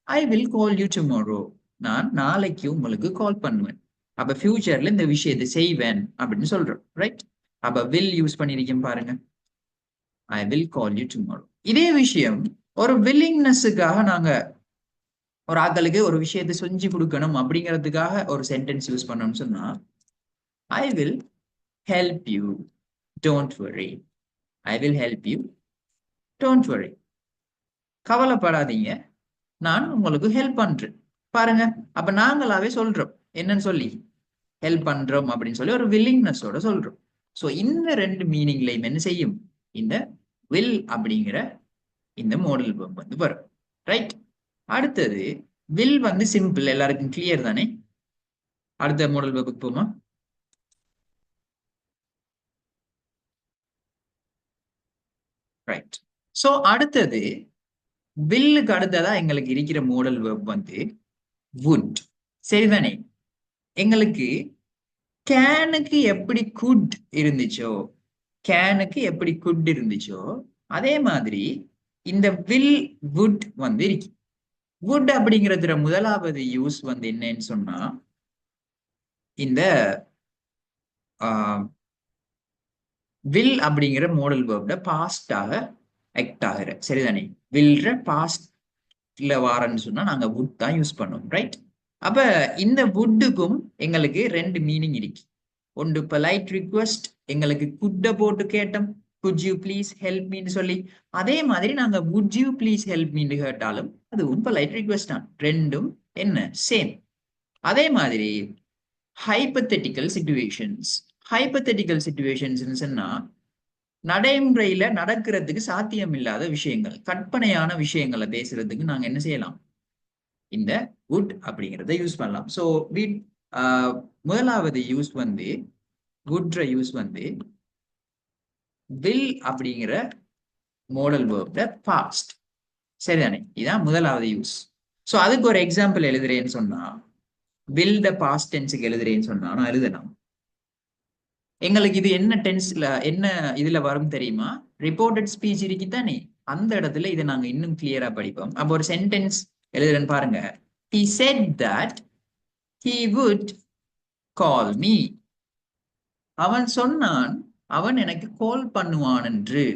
ஐ வில் கால் யூ டுமாரோ. நான் நாளைக்கு உங்களுக்கு கால் பண்ணுவேன். அப்ப ஃபியூச்சர்ல இந்த விஷயத்தை செய்வேன் அப்படின்னு சொல்றோம், ரைட்? அப்ப வில் யூஸ் பண்ணிருக்கேன் பாருங்க, ஐ வில் கால் யூ டுமாரோ. இதே விஷயம் ஒரு வில்லிங்னஸுக்காக நாங்க ஒரு ஆக்களுக்கு ஒரு விஷயத்தை செஞ்சு கொடுக்கணும் அப்படிங்கிறதுக்காக ஒரு சென்டென்ஸ் யூஸ் பண்ணோம்னு சொன்னா, I will help you, don't worry. I will help you, don't worry. கவலைப்படாதீங்க, நான் உங்களுக்கு ஹெல்ப் பண்றேன். பாருங்க, அப்ப நாங்களாவே சொல்றோம் என்னன்னு சொல்லி, ஹெல்ப் பண்றோம் அப்படின்னு சொல்லி ஒரு வில்லிங்னஸோட சொல்றோம். சோ இந்த ரெண்டு மீனிங்லையும் என்ன செய்யும்? இந்த will அப்படிங்கிற இந்த மோடல் வேர்ப் வந்து வரும், ரைட்? அடுத்தது will வந்து சிம்பிள், எல்லாருக்கும் கிளியர் தானே? அடுத்த மோடல் வேர்புக்கு போமா? ரைட். சோ அடுத்தது வில்லுக்கு அடுத்ததா எங்களுக்கு இருக்கிற மோடல் வேர்ப் வந்து வுட், சரிதானே? எங்களுக்கு கேனுக்கு எப்படி குட் இருந்துச்சோ, கேனுக்கு எப்படி குட் இருந்துச்சோ அதே மாதிரி இந்த வில் வுட் வந்து இருக்கு. வுட் அப்படிங்கிறதுல முதலாவது யூஸ் வந்து என்னன்னு சொன்னா, இந்த வில் அப்படிங்கிற மோடல் வேர்ப்ல பாஸ்டாக ஆக்ட் ஆகிற, சரிதானே? வில்ற பாஸ்ட்ல வாரன்னு சொன்னா நாங்க வுட் தான் யூஸ் பண்ணோம், ரைட்? அப்ப இந்த வுட்டுக்கும் எங்களுக்கு ரெண்டு மீனிங் இருக்கு. ஒன்று பொலைட் ரிக்வெஸ்ட், எங்களுக்கு குட்ட போட்டு கேட்டோம், குட் யூ ப்ளீஸ் ஹெல்ப் மீன்னு சொல்லி. அதே மாதிரி நாங்க would you please help me கேட்டாலும் அதுவும் பொலைட் ரிக்வெஸ்ட் தான். ரெண்டும் என்ன சேம். அதே மாதிரி ஹைபத்தட்டிக்கல் சிச்சுவேஷன்ஸ். ஹைபத்தட்டிக்கல் சிச்சுவேஷன்ஸ் சொன்னா நடைமுறையில நடக்கிறதுக்கு சாத்தியம் இல்லாத விஷயங்கள், கற்பனையான விஷயங்களை பேசுறதுக்கு நாங்க என்ன செய்யலாம், இந்த would அப்படிங்கிறத யூஸ் பண்ணலாம். ஸோ முதலாவது யூஸ் வந்து would யூஸ் வந்து will அப்படிங்கிற மோடல் வேர்ப்ல பாஸ்ட். சரிதானே? இதான் முதலாவது யூஸ். ஸோ அதுக்கு ஒரு எக்ஸாம்பிள் எழுதுறேன்னு சொன்னா, will the past டென்ஸுக்கு எழுதுறேன்னு சொன்னா நான் எழுதலாம். எங்களுக்கு இது என்ன டென்ஸ்ல என்ன இதுல வரும் தெரியுமா? ரிப்போர்ட்டட் ஸ்பீச் இருக்குதானே, அந்த இடத்துல இதை நாங்க இன்னும் கிளியரா படிப்போம். அப்போ ஒரு சென்டென்ஸ் எழுதுறேன்னு பாருங்க. He said that he would call me. அவன் சொன்னான் அவன் எனக்கு கால் பண்ணுவான் என்று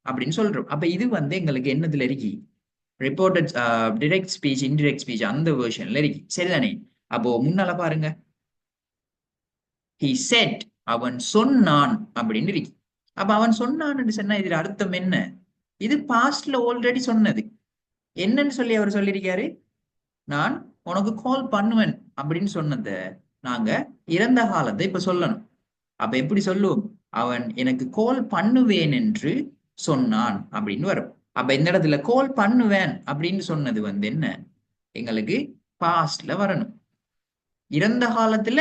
அப்படின்னு சொல்றோம். அப்ப இது வந்து எங்களுக்கு என்னதுல இருக்கு? Reported direct speech, indirect speech அந்த வெர்ஷன்ல இருக்கு. சரிதானே? அப்போ முன்னால பாருங்க, he said அவன் சொன்னான் அப்படின்னு இருக்கு. அப்ப அவன் சொன்னான்னு சொன்னா இதுல அர்த்தம் என்ன? இது பாஸ்ட்ல ஆல்ரெடி சொன்னது. என்னன்னு சொல்லி அவர் சொல்லியிருக்காரு? நான் உனக்கு கால் பண்ணுவேன் அப்படின்னு சொன்னத நாங்க இறந்த காலத்தை இப்ப சொல்லணும். அப்ப எப்படி சொல்லுவோம்? அவன் எனக்கு கால் பண்ணுவேன் என்று சொன்னான் அப்படின்னு வரும். அப்ப இந்த இடத்துல கால் பண்ணுவேன் அப்படின்னு சொன்னது வந்து என்ன, எங்களுக்கு பாஸ்ட்ல வரணும். இறந்த காலத்துல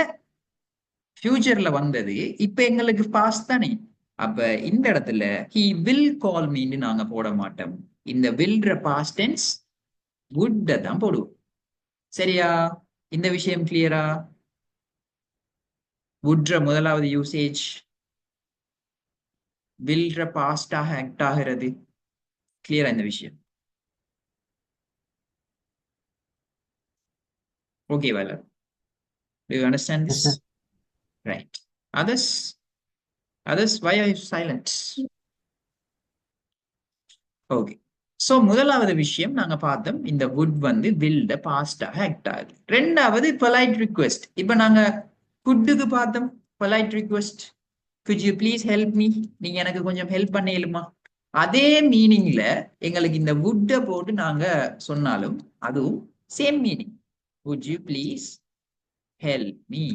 ஃபியூச்சர்ல வந்தது இப்ப எங்களுக்கு பாஸ்ட் தானே. அப்ப இந்த இடத்துல he will call meன்னு நாங்க போட மாட்டோம். இந்த willற past tense would தான் போடுவோம். சரியா? இந்த விஷயம் கிளியரா? would முதலாவது யூசேஜ் willற பாஸ்டாக ஆக்ட் ஆகிறது. கிளியரா இந்த விஷயம்? ஓகே வேலை, do you understand this? Yes, sir. Right. Others, why are you silent? Okay. So முதலாவது விஷயம் நாங்க பார்த்தோம், இந்த would வந்து will பாஸ்டாக ஆக்ட் ஆகுது. ரெண்டாவது பொலைட் ரிக்வெஸ்ட். இப்ப நாங்க குட்டுக்கு பார்த்தோம் polite request, could you please help me, நீங்க எனக்கு கொஞ்சம் ஹெல்ப் பண்ண இயலுமா? அதே மீனிங்ல எங்களுக்கு இந்த would போட்டு நாங்க சொன்னாலும் அதுவும் same meaning. would you please help me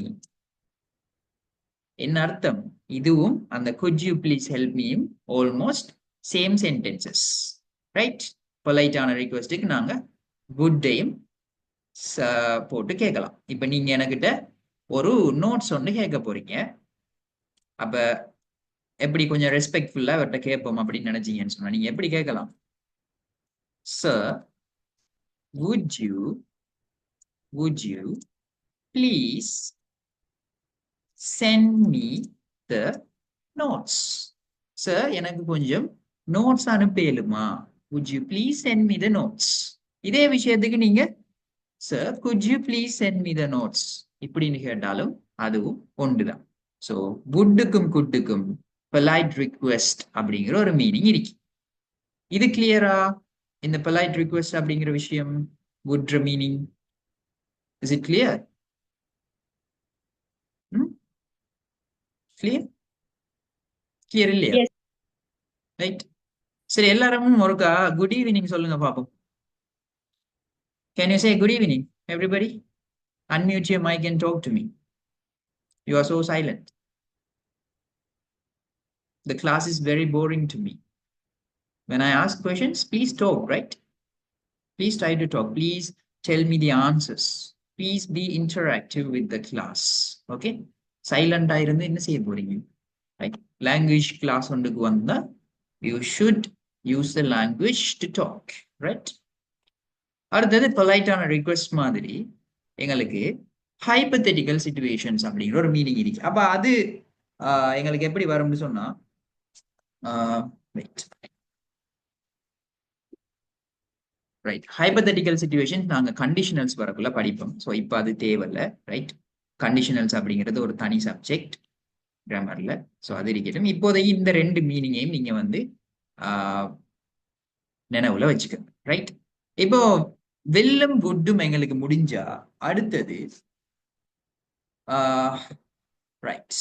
என்ன அர்த்தம்? இதுவும் அந்த could you please help meயும் ஆல்மோஸ்ட் சேம் சென்டென்சஸ். ரைட்? பொலைட்டான ரிக்வெஸ்டுக்கு நாங்க would-ஐயும் போட்டு கேட்கலாம். இப்ப நீங்க எனக்கிட்ட ஒரு நோட்ஸ் ஒன்று கேட்க போறீங்க. அப்ப எப்படி கொஞ்சம் ரெஸ்பெக்ட்ஃபுல்லா அவர்கிட்ட கேட்போம் அப்படின்னு நினைச்சீங்கன்னு சொன்னா நீங்க எப்படி கேட்கலாம்? Sir, would you please send me the notes? Sir, எனக்கு கொஞ்சம் notes அனுப்பேலுமா? would you please send me the notes? இதே விஷயத்துக்கு நீங்க sir, could you please send me the notes இப்படின்னு கேட்டாலும் அதுவும் ஒன்றுதான். ஸோ would-க்கும் could-க்கும் பொலைட் ரிக்வெஸ்ட் அப்படிங்கிற ஒரு மீனிங் இருக்கு. இது கிளியரா? இந்த பொலைட் ரிக்வெஸ்ட் அப்படிங்கிற விஷயம், would meaning, is it clear? Clear இல்லையா? Yes. ரைட். சரி, எல்லாரும் ஒருக்கா குட் ஈவினிங் சொல்லுங்க பாப்போம். Can you say good evening, everybody? Unmute your mic and talk to me. You are so silent. The class is very boring to me. When I ask questions, please talk, right? Please try to talk. Please tell me the answers. Please be interactive with the class. Okay? Silent ஆ இருந்து என்ன செய்ய போறீங்க? Right? Language class ஒன்றுக்கு வந்தா you should use the language to talk, right? அடுத்தது பொலைட்டான request மாதிரி எங்களுக்கு ஹைபத்தட்டிக்கல் situations அப்படிங்கிற ஒரு மீனிங் இருக்கு. அப்ப அது எங்களுக்கு எப்படி வரும்னு சொன்னா ரைட், ஹைபத்தட்டிக்கல் சிச்சுவேஷன்ஸ் நாங்க கண்டிஷனல்ஸ் வரக்குள்ள படிப்போம். ஸோ இப்போ அது தேவையில்ல. ரைட்? கண்டிஷனல்ஸ் அப்படிங்கிறது ஒரு தனி சப்ஜெக்ட் கிராமர்ல. ஸோ அது இருக்கட்டும். இப்போதைக்கு இந்த ரெண்டு மீனிங்கையும் நீங்க வந்து நினைவுல வச்சுக்கோங்க. ரைட்? இப்போ வெல்லும் would-ம் எங்களுக்கு முடிஞ்சா அடுத்தது ரைட்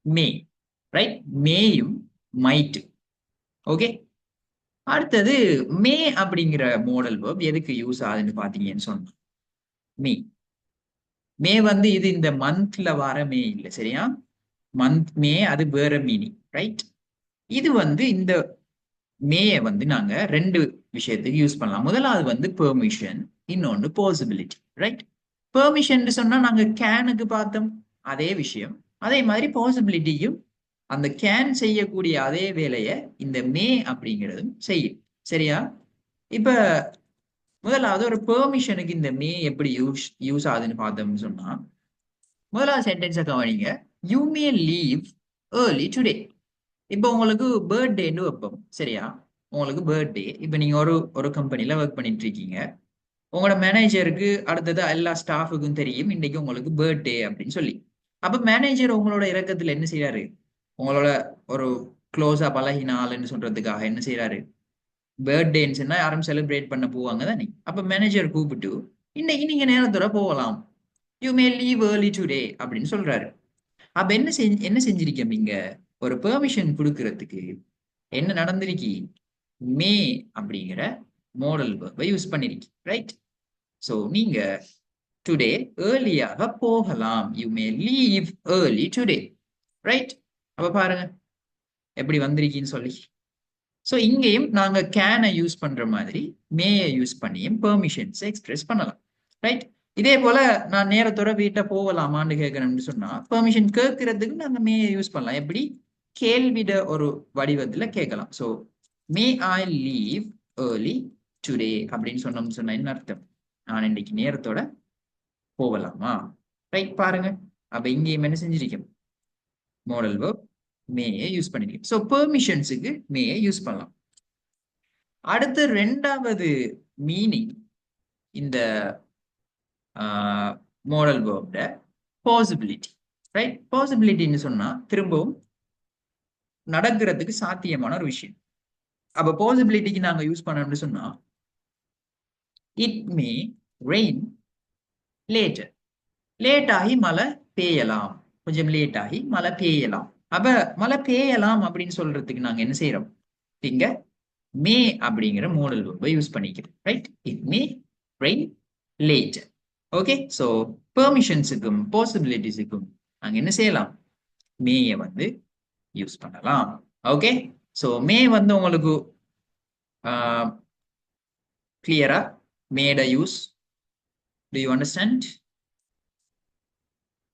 மே, ரைட்? மேயும் மைட். ஓகே, அடுத்தது மே அப்படிங்கிற மாடல் வேர்ப் எதுக்கு யூஸ் ஆகுதுன்னு பாத்தீங்கன்னு சொன்னா, மே மே வந்து இது இந்த மந்த்ல வர மே இல்ல, சரியா? மந்த் மே அது வேற மீனிங், ரைட்? இது வந்து இந்த மேய வந்து நாங்க ரெண்டு விஷயத்துக்கு யூஸ் பண்ணலாம். முதலாவது வந்து பெர்மிஷன், இன்னொன்னு பாசிபிலிட்டி, ரைட்? பெர்மிஷன் சொன்னா நாங்க கேனுக்கு பார்த்தோம், அதே விஷயம். அதே மாதிரி பாசிபிலிட்டியும் அந்த கேன் செய்யக்கூடிய அதே வேலையை இந்த மே அப்படிங்கிறதும் செய்யும், சரியா? இப்ப முதலாவது ஒரு பெர்மிஷனுக்கு இந்த மே எப்படி யூஸ் ஆகுதுன்னு பார்த்தோம்னு சொன்னா, முதலாவது சென்டென்ஸை கவனிங்க. You may leave early today. இப்போ உங்களுக்கு பர்த்டேன்னு வைப்போம், சரியா? உங்களுக்கு பர்த்டே, இப்போ நீங்க ஒரு ஒரு கம்பெனில ஒர்க் பண்ணிட்டு இருக்கீங்க. உங்களோட மேனேஜருக்கு அடுத்தது எல்லா ஸ்டாஃபுக்கும் தெரியும் இன்னைக்கு உங்களுக்கு பர்த்டே அப்படின்னு சொல்லி. அப்ப மேனேஜர் உங்களோட இறக்கத்துல என்ன செய்யறாரு? உங்களோட ஒரு க்ளோஸா பழகினாள்னு சொல்றதுக்காக என்ன செய்யறாரு? பர்த்டேன்னு சொன்னா யாரும் செலிப்ரேட் பண்ண போவாங்க தானே. அப்ப மேனேஜர் கூப்பிட்டு இன்னைக்கு நீங்க நேரத்தோட போகலாம், you may leave early today அப்படின்னு சொல்றாரு. அப்ப என்ன செஞ்சிருக்கீங்க? நீங்க ஒரு பெர்மிஷன் கொடுக்கறதுக்கு என்ன நடந்திருக்கி? மே அப்படிங்கிற மாடல் வேர்பை யூஸ் பண்ணிருக்கி, ரைட்? சோ நீங்க டுடே ஏர்லியாக போகலாம், you may leave early today, right? அப்ப பாருங்க எப்படி வந்திருக்கின்னு சொல்லி. சோ இங்கேயும் நாங்க கேனை யூஸ் பண்ற மாதிரி மேயை யூஸ் பண்ணியும் பெர்மிஷன்ஸ் எக்ஸ்பிரஸ் பண்ணலாம், ரைட்? இதே போல நான் நேரத்தோட வீட்டை போகலாமான்னு கேட்கணும்னு சொன்னா பெர்மிஷன் கேட்கறதுக்கு நாங்க மேயை யூஸ் பண்ணலாம். எப்படி? கேள்விட ஒரு வடிவத்துல கேட்கலாம். So May I leave early today அப்படின்னு சொன்னா என்ன அர்த்தம்? நான் இன்னைக்கு நேரத்தோட போகலாமா, ரைட்? பாருங்க, அப்ப இங்கேயும் என்ன செஞ்சிருக்கோம்? மாடல் வேர்ப் மேயை யூஸ் பண்ணிருக்கோம். சோ பெர்மிஷன்ஸுக்கு மேயை யூஸ் பண்ணலாம். அடுத்து ரெண்டாவது மீனிங் இந்த மாடல் வேர்ப்ட பாசிபிலிட்டி, ரைட்? பாசிபிலிட்டின்னு சொன்னா திரும்பவும் நடக்கிறதுக்கு சாத்தியமான ஒரு விஷயம். அப்ப பாசிபிலிட்டிக்கு நாங்க யூஸ் பண்ணணும்னு சொன்னா it may rain later. Late ஆகி மழை பெய்யலாம், கொஞ்சம் லேட் ஆகி மழை பெய்யலாம். அப்ப மழை பெய்யலாம் அப்படின்னு சொல்றதுக்கு நாங்க என்ன செய்யறோம்? இங்க மே அப்படிங்கிற மாடல் வேர்பை யூஸ் பண்ணிக்கிறோம், right? It may rain later. Okay, so பெர்மிஷன்ஸுக்கும் பாசிபிலிட்டிஸுக்கும் நாங்க என்ன செய்யலாம்? மேயை வந்து யூஸ் பண்ணலாம். ஓகே, சோ மே வந்து உங்களுக்கு கிளியரா மேட use? Do you understand,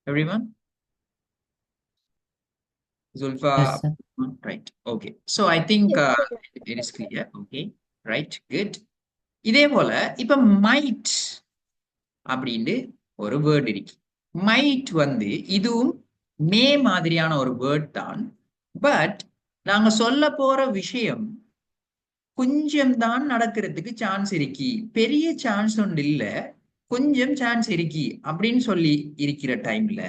everyone? Zulfa, Yes, sir. right? Okay, so I think Yes, sir. it is clear. Okay, right, good. இதே போல இப்ப மைட் அப்படின்னு ஒரு வேர்ட் இருக்கு. மைட் வந்து இதுவும் மே மாதிரியான ஒரு வேர்ட் தான். பட் நாங்க சொல்ல போற விஷயம் கொஞ்சம் தான் நடக்கிறதுக்கு சான்ஸ் இருக்கு, பெரிய சான்ஸ் ஒன்று இல்ல, கொஞ்சம் சான்ஸ் இருக்கு அப்படின்னு சொல்லி இருக்கிற டைம்ல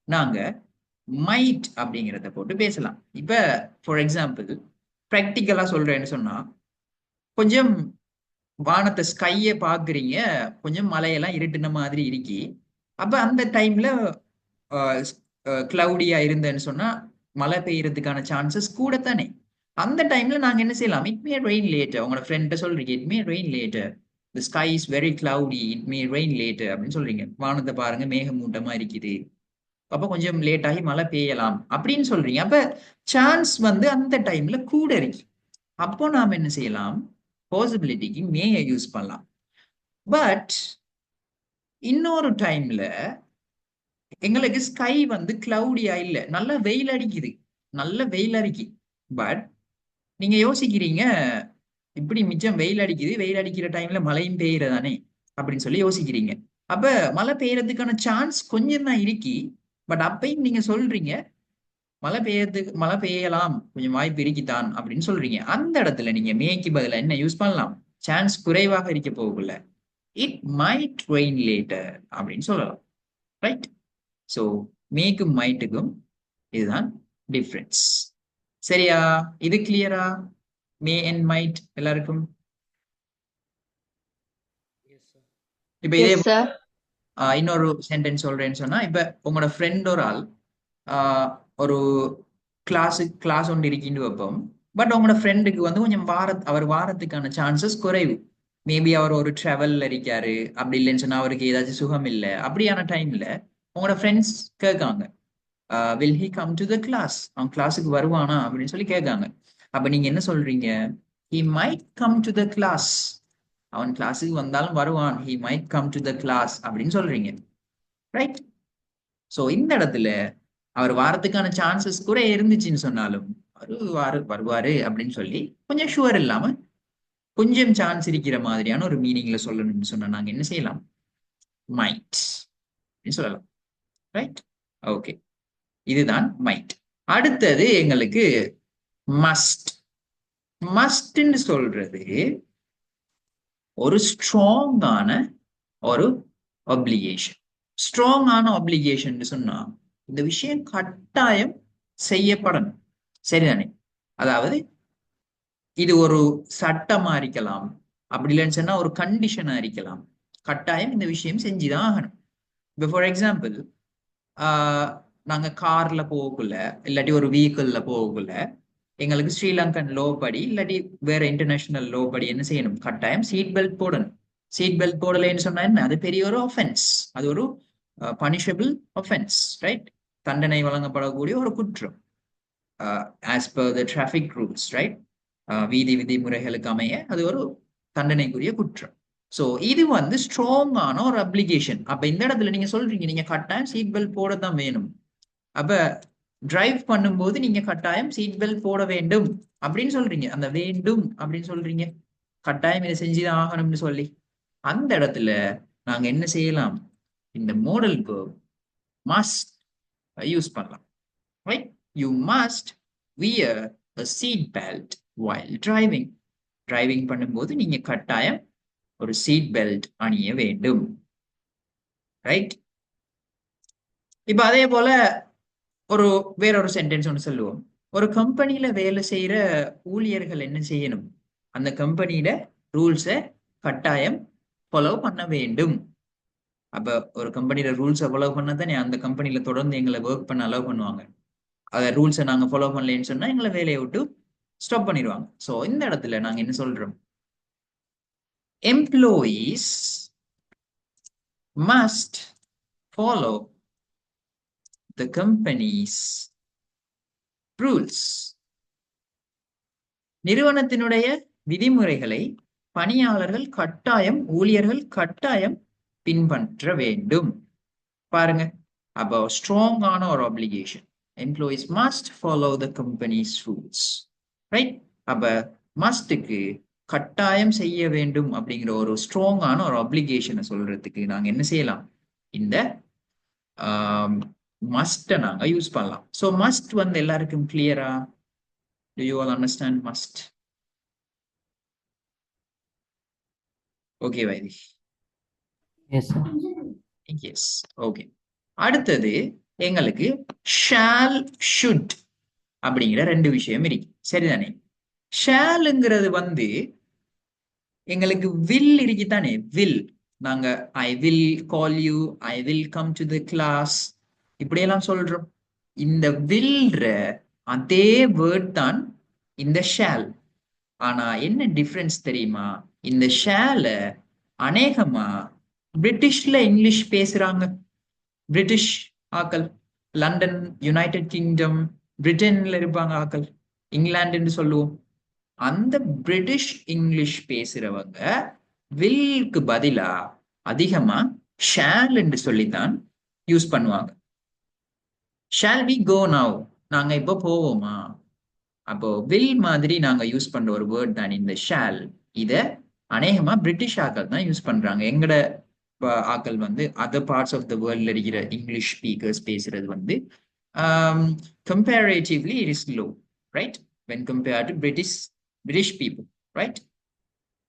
நாங்க மைட் அப்படிங்கிறத போட்டு பேசலாம். இப்ப ஃபார் எக்ஸாம்பிள் ப்ராக்டிக்கலா சொல்றேன்னு சொன்னா, கொஞ்சம் வானத்தை ஸ்கைய பாக்குறீங்க, கொஞ்சம் மலையெல்லாம் இருட்டுன மாதிரி இருக்கி. அப்ப அந்த டைம்ல கிளவுடியா இருந்தேன்னு சொன்னா மழை பெய்யறதுக்கான சான்சஸ் கூட தானே. அந்த டைம்ல நாங்க என்ன செய்யலாம்? It may rain later. உங்களோட ஃப்ரெண்ட்ட சொல்றீங்க it may rain later, the sky is very cloudy, it may rain later அப்படின்னு சொல்றீங்க. வானத்தை பாருங்க மேகமூட்டமா இருக்குது, அப்ப கொஞ்சம் லேட் ஆகி மழை பெய்யலாம் அப்படின்னு சொல்றீங்க. அப்ப சான்ஸ் வந்து அந்த டைம்ல கூட இருக்கு. அப்போ நாம என்ன செய்யலாம்? பாசிபிலிட்டிக்கு மேயை யூஸ் பண்ணலாம். பட் இன்னொரு டைம்ல எங்களுக்கு ஸ்கை வந்து கிளவுடியா இல்ல, நல்ல வெயில் அடிக்குது, நல்ல வெயில் அடிக்கு. பட் நீங்க யோசிக்கிறீங்க இப்படி மிச்சம் வெயில் அடிக்குது, வெயில் அடிக்கிற டைம்ல மழையும் பெய்யறதானே அப்படின்னு சொல்லி யோசிக்கிறீங்க. அப்ப மழை பெய்யறதுக்கான சான்ஸ் கொஞ்சம் தான் இருக்கி. பட் அப்பயும் நீங்க சொல்றீங்க மழை பெய்யலாம், கொஞ்சம் வாய்ப்பு இருக்கித்தான் அப்படின்னு சொல்றீங்க. அந்த இடத்துல நீங்க மேய்க்கு பதிலா என்ன யூஸ் பண்ணலாம்? சான்ஸ் குறைவாக இருக்க போகல, இட் மைட் ரெயின் லேட்டர் அப்படின்னு சொல்லலாம், ரைட்? சோ மேக்கும் மைட்டுக்கும் இதுதான் டிஃபரன்ஸ். சரியா? இது கிளியரா? மே அண்ட் மைட் எல்லாருக்கும்? Yes, sir. இப்ப இதே Yes, sir. இன்னொரு சென்டென்ஸ் சொல்றேன்னு சொன்னா, இப்ப உங்களோட ஃப்ரெண்ட் ஒரு ஆள் ஒரு கிளாஸ் ஒன்று இருக்கின்னு வைப்போம். பட் உங்களோட ஃப்ரெண்டுக்கு வந்து கொஞ்சம் அவர் வாரத்துக்கான சான்சஸ் குறைவு. மேபி அவர் ஒரு ட்ராவல்ல இருக்காரு, அப்படி இல்லைன்னு சொன்னா அவருக்கு ஏதாச்சும் சுகம் இல்லை, அப்படியான டைம்ல உங்களோட ஃப்ரெண்ட்ஸ் கேட்காங்க, will he come to the class, அவன் கிளாஸுக்கு வருவானா அப்படின்னு சொல்லி கேட்காங்க. அப்ப நீங்க என்ன சொல்றீங்க? He might come to the class, அவன் கிளாஸுக்கு வந்தாலும் வருவான், he might come to the class அப்படின்னு சொல்றீங்க, ரைட்? சோ இந்த இடத்துல அவர் வாரத்துக்கான சான்சஸ் கூட இருந்துச்சுன்னு சொன்னாலும் வருவாரு அப்படின்னு சொல்லி கொஞ்சம் ஷுவர் இல்லாம கொஞ்சம் சான்ஸ் இருக்கிற மாதிரியான ஒரு மீனிங்ல சொல்லணும்னு சொன்னா நாங்க என்ன செய்யலாம்? மைட் சொல்லலாம், ரைட்? ஓகே, இதுதான் மைட். அடுத்தது எங்களுக்கு மஸ்ட். மஸ்ட்ன்னு சொல்றது ஒரு ஸ்ட்ராங்கான ஒரு ஒப்ளிகேஷன். ஸ்ட்ராங்கான ஒப்ளிகேஷன் சொன்னா இந்த விஷயம் கட்டாயம் செய்யப்படணும், சரிதானே? அதாவது இது ஒரு சட்டமா இருக்கலாம், அப்படி இல்லைன்னு சொன்னா ஒரு கண்டிஷனா இருக்கலாம். கட்டாயம் இந்த விஷயம் செஞ்சுதான் ஆகணும். இப்போ ஃபார் எக்ஸாம்பிள், நாங்க கார்ல போகக்குள்ள இல்லாட்டி ஒரு வெஹிக்கிள்ல போகக்குள்ள எங்களுக்கு ஸ்ரீலங்கன் லோ படி இல்லாட்டி வேற இன்டர்நேஷனல் லோ படி என்ன செய்யணும்? கட்டாயம் சீட் பெல்ட் போடணும். சீட் பெல்ட் போடலைன்னு சொன்னா என்ன? அது பெரிய ஒரு ஒஃபென்ஸ், அது ஒரு பனிஷபிள் ஒஃபென்ஸ், ரைட்? தண்டனை வழங்கப்படக்கூடிய ஒரு குற்றம், as per the traffic rules, right? வீதி விதிமுறைகளுக்கு அமைய அது ஒரு தண்டனைக்குரிய குற்றம். ஸோ இது வந்து ஸ்ட்ராங்கான ஒரு அப்ளிகேஷன். அப்ப இந்த இடத்துல நீங்க சொல்றீங்க நீங்க கட்டாயம் சீட் பெல்ட் போட தான் வேணும். அப்ப டிரைவ் பண்ணும்போது நீங்க கட்டாயம் சீட் பெல்ட் போட வேண்டும் அப்படின்னு சொல்றீங்க. அந்த வேண்டும் அப்படின்னு சொல்றீங்க, கட்டாயம் இதை செஞ்சுதான் ஆகணும்னு சொல்லி. அந்த இடத்துல நாங்க என்ன செய்யலாம்? இந்த மோடல் verb must யூஸ் பண்ணலாம், right? You must wear a seat belt while driving. Driving பண்ணும்போது நீங்க கட்டாயம் ஒரு சீட் பெல்ட் அணிய வேண்டும், ரைட்? இப்ப அதே போல வேறொரு சென்டென்ஸ் ஒன்று சொல்லுவோம். ஒரு கம்பெனியில வேலை செய்யற ஊழியர்கள் என்ன செய்யணும்? அந்த கம்பெனியில ரூல்ஸை கட்டாயம் ஃபாலோ பண்ண வேண்டும். அப்ப ஒரு கம்பெனியில ரூல்ஸை ஃபாலோ பண்ண தானே அந்த கம்பெனியில தொடர்ந்து எங்களை ஒர்க் பண்ண அலோவ் பண்ணுவாங்க. அத ரூல்ஸை நாங்க ஃபாலோ பண்ணலன்னு சொன்னா எங்களை வேலையை விட்டு ஸ்டாப் பண்ணிடுவாங்க. ஸோ இந்த இடத்துல நாங்க என்ன சொல்றோம்? Employees must follow the company's rules. நிறுவனத்தினுடைய விதிமுறைகளை பணியாளர்கள் கட்டாயம், ஊழியர்கள் கட்டாயம் பின்பற்ற வேண்டும். பாருங்க, அப்போ ஸ்ட்ராங்கான ஒரு application. Employees must follow the companies rules, right? அப்ப மஸ்டுக்கு கட்டாயம் செய்ய வேண்டும் அப்படிங்கிற ஒரு ஸ்ட்ராங்கான ஒரு ஆப்ளிகேஷனை சொல்றதுக்கு நாங்க என்ன செய்யலாம்? இந்த மஸ்ட நாங்க யூஸ் பண்ணலாம். ஸோ மஸ்ட் வந்து எல்லாருக்கும் கிளியரா? Do you all understand must? Okay, Vaidi. Yes, sir. Yes, okay. அடுத்தது எங்களுக்கு shall, should அப்படிங்கிற ரெண்டு விஷயம் இருக்கு, சரிதானே? ஷால்ங்கிறது வந்து எங்களுக்கு வில் இருக்குதானே? வில், நாங்க I will call you, I will come to the class, இப்படியெல்லாம் சொல்றோம். இந்த வில்ற அதே வேர்ட் தான் இந்த ஷால். ஆனா என்ன டிஃபரன்ஸ் தெரியுமா? இந்த ஷால அநேகமா பிரிட்டிஷ்ல இங்கிலீஷ் பேசுறாங்க. பிரிட்டிஷ் ஆக்கள், லண்டன், யுனைடெட் கிங்டம், பிரிட்டன்ல இருப்பாங்க ஆக்கள், இங்கிலாந்துன்னு சொல்லுவோம். அந்த பிரிட்டிஷ் இங்கிலீஷ் பேசுறவங்க வில்க்கு பதிலா அதிகமா ஷால் என்று சொல்லித்தான் யூஸ் பண்ணுவாங்க. ஷால் வி கோ நவ், நாங்க இப்போ போவோமா? அப்போ வில் மாதிரி நாங்க யூஸ் பண்ற ஒரு வேர்ட் தான் இந்த ஷால். இத அநேகமா பிரிட்டிஷ் ஆக்கள் தான் யூஸ் பண்றாங்க. எங்கட ஆக்கள் வந்து அதர் பார்ட்ஸ் ஆஃப் த வேர்ல்ட்ல இருக்கிற இங்கிலீஷ் ஸ்பீக்கர்ஸ் பேசுறது வந்து comparatively it is low, right, when compared to British people, right?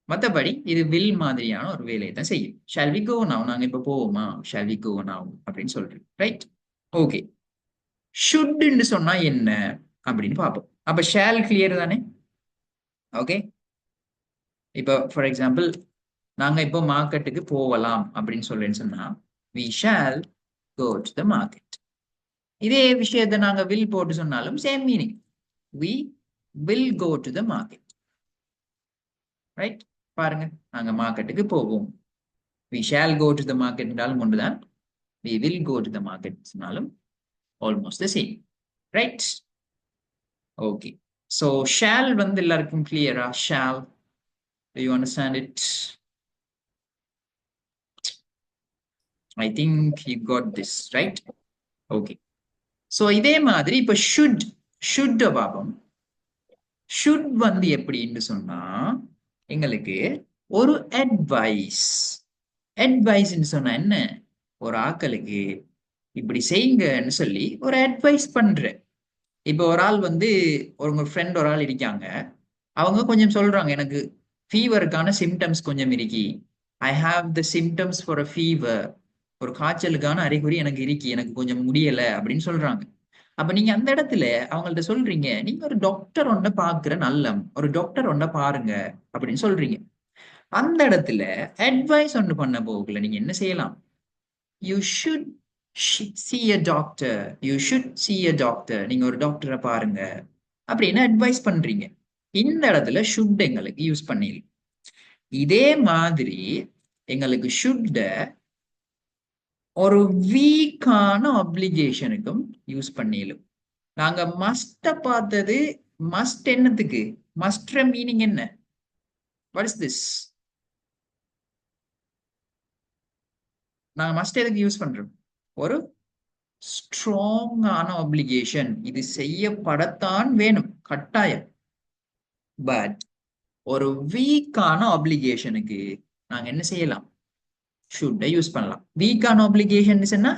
மற்றபடி இது வில் மாதிரியான ஒரு வேலையை தான் செய்யும். ஷால் வி கோ நவ், நாங்க இப்ப போவோமா? ஷால் வி கோ நவ் அப்படின்னு சொல்றேன், ரைட்? ஓகே, ஷுட்ன்னு சொன்னா என்ன அப்படின்னு பார்ப்போம். அப்ப ஷால் கிளியர் தானே? ஓகே, இப்போ ஃபார் எக்ஸாம்பிள் நாங்க இப்போ மார்க்கெட்டுக்கு போகலாம் அப்படின்னு சொல்றேன்னு சொன்னா we shall go to the market. இதே விஷயத்தை நாங்க வில் போட்டு சொன்னாலும் same meaning. we will go to the market. Right? பாருங்க, நாங்க மார்க்கெட்டுக்கு போவோம். we shall go to the market என்றாலும் ஒன்றுதான், we will go to the market சொன்னாலும் almost the same. Right? Okay. so shall வந்து எல்லாருக்கும் கிளியரா? shall, do you understand it? I think you got this, right? okay. so இதே மாதிரி இப்ப should பாபம். should வந்து எப்படின்னு சொன்னா எங்களுக்கு ஒரு அட்வைஸ் சொன்னா என்ன, ஒரு ஆக்களுக்கு இப்படி செய்யுங்கன்னு சொல்லி ஒரு அட்வைஸ் பண்ற. இப்ப ஒரு ஆள் வந்து உங்க ஃப்ரெண்ட் ஒரு ஆள் இருக்காங்க, அவங்க கொஞ்சம் சொல்றாங்க எனக்கு ஃபீவருக்கான சிம்டம்ஸ் கொஞ்சம் இருக்கி, I have the symptoms for a fever, ஒரு காய்ச்சலுக்கான அறிகுறி எனக்கு இருக்கி, எனக்கு கொஞ்சம் முடியல அப்படின்னு சொல்றாங்க. அப்ப நீங்க அந்த இடத்துல அவங்கள்ட்ட சொல்றீங்க, நீங்க ஒரு டாக்டர் ஒன்ன பாக்குற நல்லம், ஒரு டாக்டர் ஒன்ன பாருங்க அப்படின்னு சொல்றீங்க. அந்த இடத்துல அட்வைஸ் ஒன்று பண்ண போகல நீங்க என்ன செய்யலாம்? You should see a doctor, you should see a doctor, நீங்க ஒரு டாக்டரை பாருங்க அப்படின்னு அட்வைஸ் பண்றீங்க. இந்த இடத்துல ஷுட் எங்களுக்கு யூஸ் பண்ணிடலாம். இதே மாதிரி எங்களுக்கு ஷுட் ஒரு வீக்கான அப்ளிகேஷனுக்கும் யூஸ் பண்ணிடலாம். நாங்க மஸ்ட பார்த்தது, மஸ்ட் என்னத்துக்கு? மஸ்ட்ற மீனிங் என்ன? What is this? நாங்க மஸ்ட் எதுக்கு யூஸ் பண்றோம்? ஒரு ஸ்ட்ராங்கான அப்ளிகேஷன், இது செய்யப்படத்தான் வேணும், கட்டாயம். பட் ஒரு வீக்கான அப்ளிகேஷனுக்கு நாங்க என்ன செய்யலாம்? ஷுட் யூஸ் பண்ணலாம். வீக்கான அப்ளிகேஷன் சொன்னா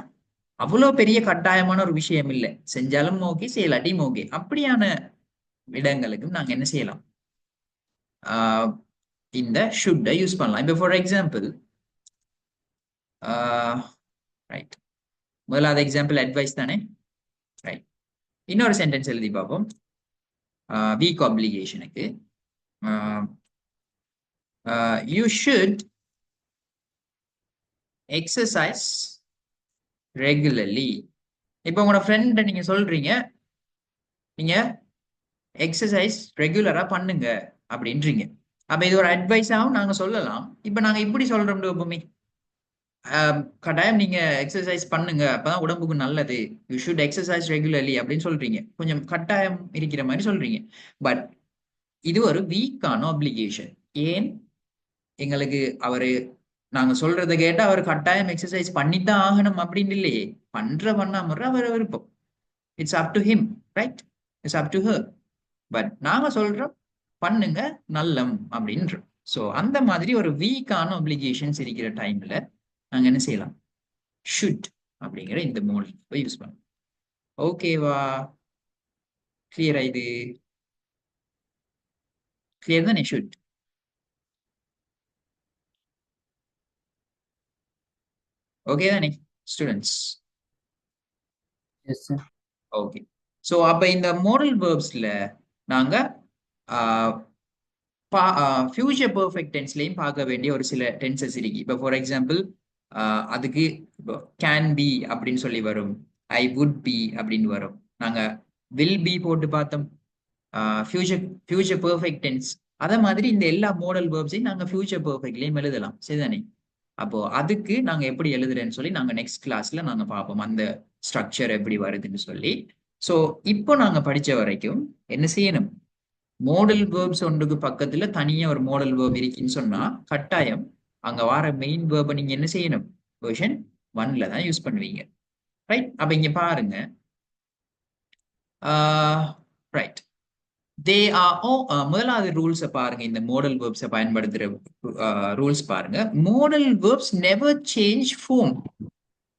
அவ்வளவு பெரிய கட்டாயமான ஒரு விஷயம் இல்லை, செஞ்சாலும் ஓகே, செய்யலாட்டியும் ஓகே. அப்படியான இடங்களுக்கும் நாங்க என்ன செய்யலாம்? இந்த ஷுட் யூஸ் பண்ணலாம். இப்போ ஃபார் எக்ஸாம்பிள், ரைட், முதலாவது எக்ஸாம்பிள் அட்வைஸ் தானே, ரைட். இன்னொரு சென்டென்ஸ் எழுதி பார்ப்போம். வீக் அப்ளிகேஷனுக்கு யூ ஷுட் எக்ஸசைஸ் ரெகுலர்லி. இப்போ உங்களோட ஃப்ரெண்ட் நீங்க சொல்றீங்க, நீங்க எக்ஸசைஸ் ரெகுலரா பண்ணுங்க அப்படின்றீங்க. அப்ப இது ஒரு அட்வைஸாகவும் நாங்க சொல்லலாம். இப்ப நாங்க இப்படி சொல்றோம் எப்பவுமே, கட்டாயம் நீங்க எக்ஸசைஸ் பண்ணுங்க, அப்பதான் உடம்புக்கு நல்லது, யூ ஷுட் எக்ஸசைஸ் ரெகுலர்லி அப்படின்னு சொல்றீங்க, கொஞ்சம் கட்டாயம் இருக்கிற மாதிரி சொல்றீங்க. பட் இது ஒரு வீக்கான அப்ளிகேஷன். ஏன்? எங்களுக்கு அவரு நாங்க சொல்றதை கேட்டா அவர் கட்டாயம் எக்ஸசைஸ் பண்ணித்தான் ஆகணும் அப்படின்னு இல்லையே, பண்ணாம அவர் விருப்பம். It's up to him, right? It's up to her. But நாங்க சொல்றோம் பண்ணுங்க நல்லம் அப்படின்றோம். ஸோ அந்த மாதிரி ஒரு வீக்கான அப்ளிகேஷன்ஸ் இருக்கிற டைம்ல நாங்க என்ன செய்யலாம்? ஷுட் அப்படிங்கிற இந்த மோட் யூஸ் பண்ணலாம். ஓகேவா? கிளியரா? இது கிளியர் தானே? ஷுட் ஓகே தானே students? Yes, sir. Okay. So அப்ப இந்த மோடல் வேர்ப்ஸ்ல நாங்க ஃபியூச்சர் பெர்ஃபெக்ட் டென்ஸ்லையும் பார்க்க வேண்டிய ஒரு சில டென்சஸ் இருக்கு. இப்போ ஃபார் எக்ஸாம்பிள், அதுக்கு இப்போ கேன் பி அப்படின்னு சொல்லி வரும், ஐ வுட் பி அப்படின்னு வரும். நாங்க வில் பி போட்டு பார்த்தோம், ஃபியூச்சர் பெர்ஃபெக்ட் டென்ஸ். அதே மாதிரி இந்த எல்லா மோடல் வேர்ப்ஸையும் நாங்க ஃபியூச்சர் பெர்ஃபெக்ட்லயும் எழுதலாம், சரிதானே? அப்போ அதுக்கு நாங்க எப்படி எழுதுறேன்னு சொல்லி நாங்க நெக்ஸ்ட் கிளாஸ்ல நாங்க பார்ப்போம், அந்த ஸ்ட்ரக்சர் எப்படி வருதுன்னு சொல்லி. ஸோ இப்போ நாங்க படிச்ச வரைக்கும் என்ன செய்யணும்? மோடல் வேர்ப்ஸ் ஒன்றுக்கு பக்கத்துல தனியா ஒரு மோடல் வேர்ப் இருக்குன்னு சொன்னா கட்டாயம் அங்க வர மெயின் வேர்பை நீங்க என்ன செய்யணும்? வெர்ஷன் 1ல தான் யூஸ் பண்ணுவீங்க, ரைட்? அப்ப இங்க பாருங்க, ரைட், தே ஆர் முதலாவது ரூல்ஸை பாருங்க. இந்த மோடல் வேர்ப்ஸை பயன்படுத்துற ரூல்ஸ் பாருங்க. Model verbs never change form.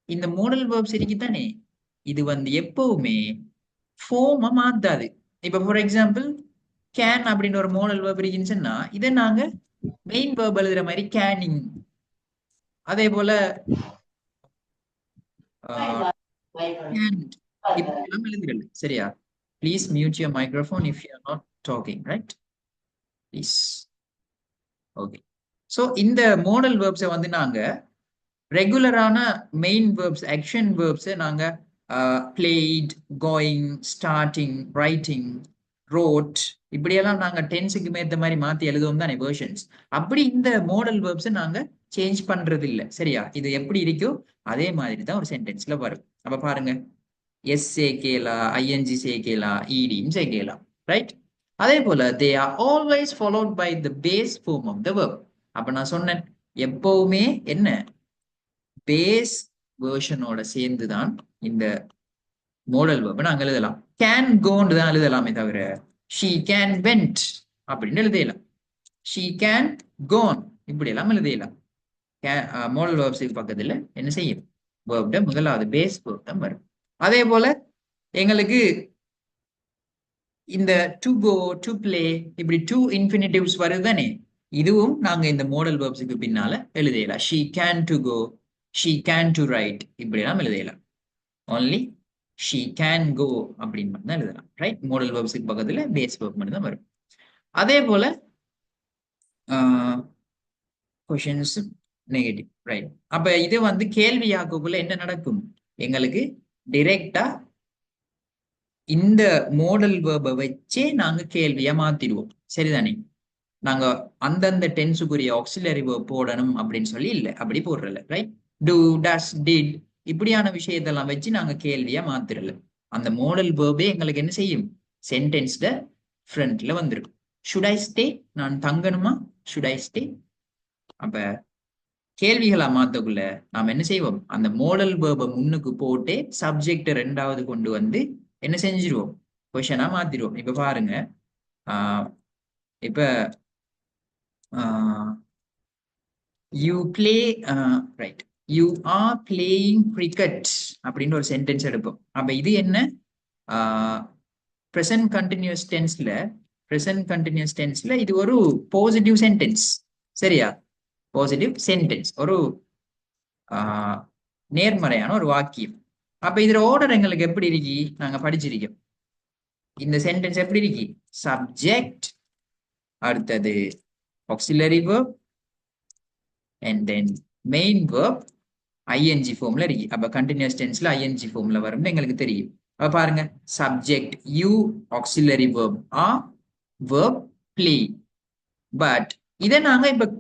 இந்த மோடல் வேர்ப்ஸ் இருக்கு தானே, இது வந்து எப்பவுமே ஃபார்மை மாத்தாது. இப்ப ஃபார் எக்ஸாம்பிள், கேன் அப்படின்னு ஒரு மோடல் வேர்ப் இருக்குன்னு சொன்னா இதை நாங்க மெயின் வேர்ப் எழுதுற மாதிரி கேனிங். அதே போல எழுதுறது, சரியா? Please mute your microphone if you are not talking, right? Please. Okay. So இந்த மோடல் வேர்ப்ஸை வந்து நாங்க ரெகுலரான மெயின் வேர்ப்ஸ், ஆக்ஷன் வேர்ப்ஸை நாங்க played, going, starting, writing, wrote, இப்படியெல்லாம் நாங்க டென்ஸுக்கு ஏத்த மாதிரி மாத்தி எழுதுவோம் தானே வேர்ஷன்ஸ். அப்படி இந்த மோடல் வேர்ப்ஸ் நாங்க சேஞ்ச் பண்றது இல்ல. சரியா? இது எப்படி இருக்கோ அதே மாதிரி தான் ஒரு சென்டென்ஸ்ல வரும். அப்ப பாருங்க, எஸ் சேர்க்கலாம், ஐஎன்ஜி சேர்க்கலாம், இடியும் சேர்க்கலாம். ரைட்? அதே போல they are always followed by the base form of the verb. அப்ப நான் சொன்னேன், எப்பவுமே என்ன பேஸ் வேர்ஷனோட சேர்ந்து தான் இந்த மோடல் வெர்ப் நாங்க எழுதலாம். கேன் கோன்னு தான் எழுதலாமே தவிர ஷீ கேன் வென்ட் அப்படின்னு எழுதலாம். ஷீ கேன் கோன் இப்படி எல்லாம் எழுதலாம். மோடல் வேர்ப்ஸுக்கு பக்கத்துல என்ன செய்யும்? வேர்ப்ட முதலாவது பேஸ் வேர்ப் தான் வரும். அதே போல எங்களுக்கு இந்த டு கோ, டு பிளே, இப்படி டூ இன்ஃபினிட்டிவ்ஸ் வருது தானே, இதுவும் நாங்க இந்த மோடல் வேர்ப்ஸுக்கு பின்னால எழுதலாம். She can to go, she can to write இப்படி எல்லாம் எழுதலாம். ஒன்லி ஷீ கேன் கோ அப்படின்னு மட்டும் தான் எழுதலாம். ரைட்? மோடல் வேர்ப்ஸுக்கு பக்கத்துல பேஸ் வேர்ப் மட்டும் தான் வரும். அதே போல கொஷின்ஸ் நெகட்டிவ். ரைட்? அப்ப இது வந்து கேள்வியாக்குள்ள என்ன நடக்கும்? எங்களுக்கு டிரெக்டா இந்த மோடல் வேர்பை வச்சே நாங்க கேள்வியா மாத்திடுவோம். சரிதானே? நாங்க அந்தந்த டென்ஸுக்குரிய ஆக்சிலரி வேர்ப் போடணும் அப்படின்னு சொல்லி இல்ல, அப்படி போடுறல. ரைட்? டு, டஸ், டிட் இப்படியான விஷயத்தெல்லாம் வச்சு நாங்க கேள்வியா மாத்திரல. அந்த மோடல் வேர்பே எங்களுக்கு என்ன செய்யும்? சென்டென்ஸ்ட ஃப்ரண்ட்ல வந்துடும். Should I stay? நான் தங்கணுமா? Should I stay? அப்ப கேள்விகளா மாத்தக்குள்ள நாம என்ன செய்வோம்? அந்த மோடல் வேர்பை முன்னுக்கு போட்டே சப்ஜெக்ட் ரெண்டாவது கொண்டு வந்து என்ன செஞ்சிருவோம்? கொஷனா மாத்திடுவோம். இப்ப பாருங்க, இப்ப you play, right, you are playing cricket அப்படின்னு ஒரு சென்டென்ஸ் எடுப்போம். அப்ப இது என்ன? பிரசன்ட் கண்டினியூஸ் டென்ஸ்ல இது ஒரு பாசிட்டிவ் சென்டென்ஸ். சரியா? பாசிட்டிவ் சென்டென்ஸ், ஒரு நேர்மறையான ஒரு வாக்கியம். அப்ப இதுல ஆர்டர் எங்களுக்கு எப்படி இருக்கு? நாங்க படிச்சிருக்கோம். இந்த சென்டென்ஸ் எப்படி இருக்கு? சப்ஜெக்ட், அடுத்தது auxiliary verb, and then main verb ing ஃபார்ம்ல இருக்கு. அப்ப கண்டினியூஸ் டென்ஸ்ல ing ஃபார்ம்ல வரும்னு எங்களுக்கு தெரியும். அப்ப பாருங்க, subject you, auxiliary verb are, verb play. But இதை நாங்க இப்ப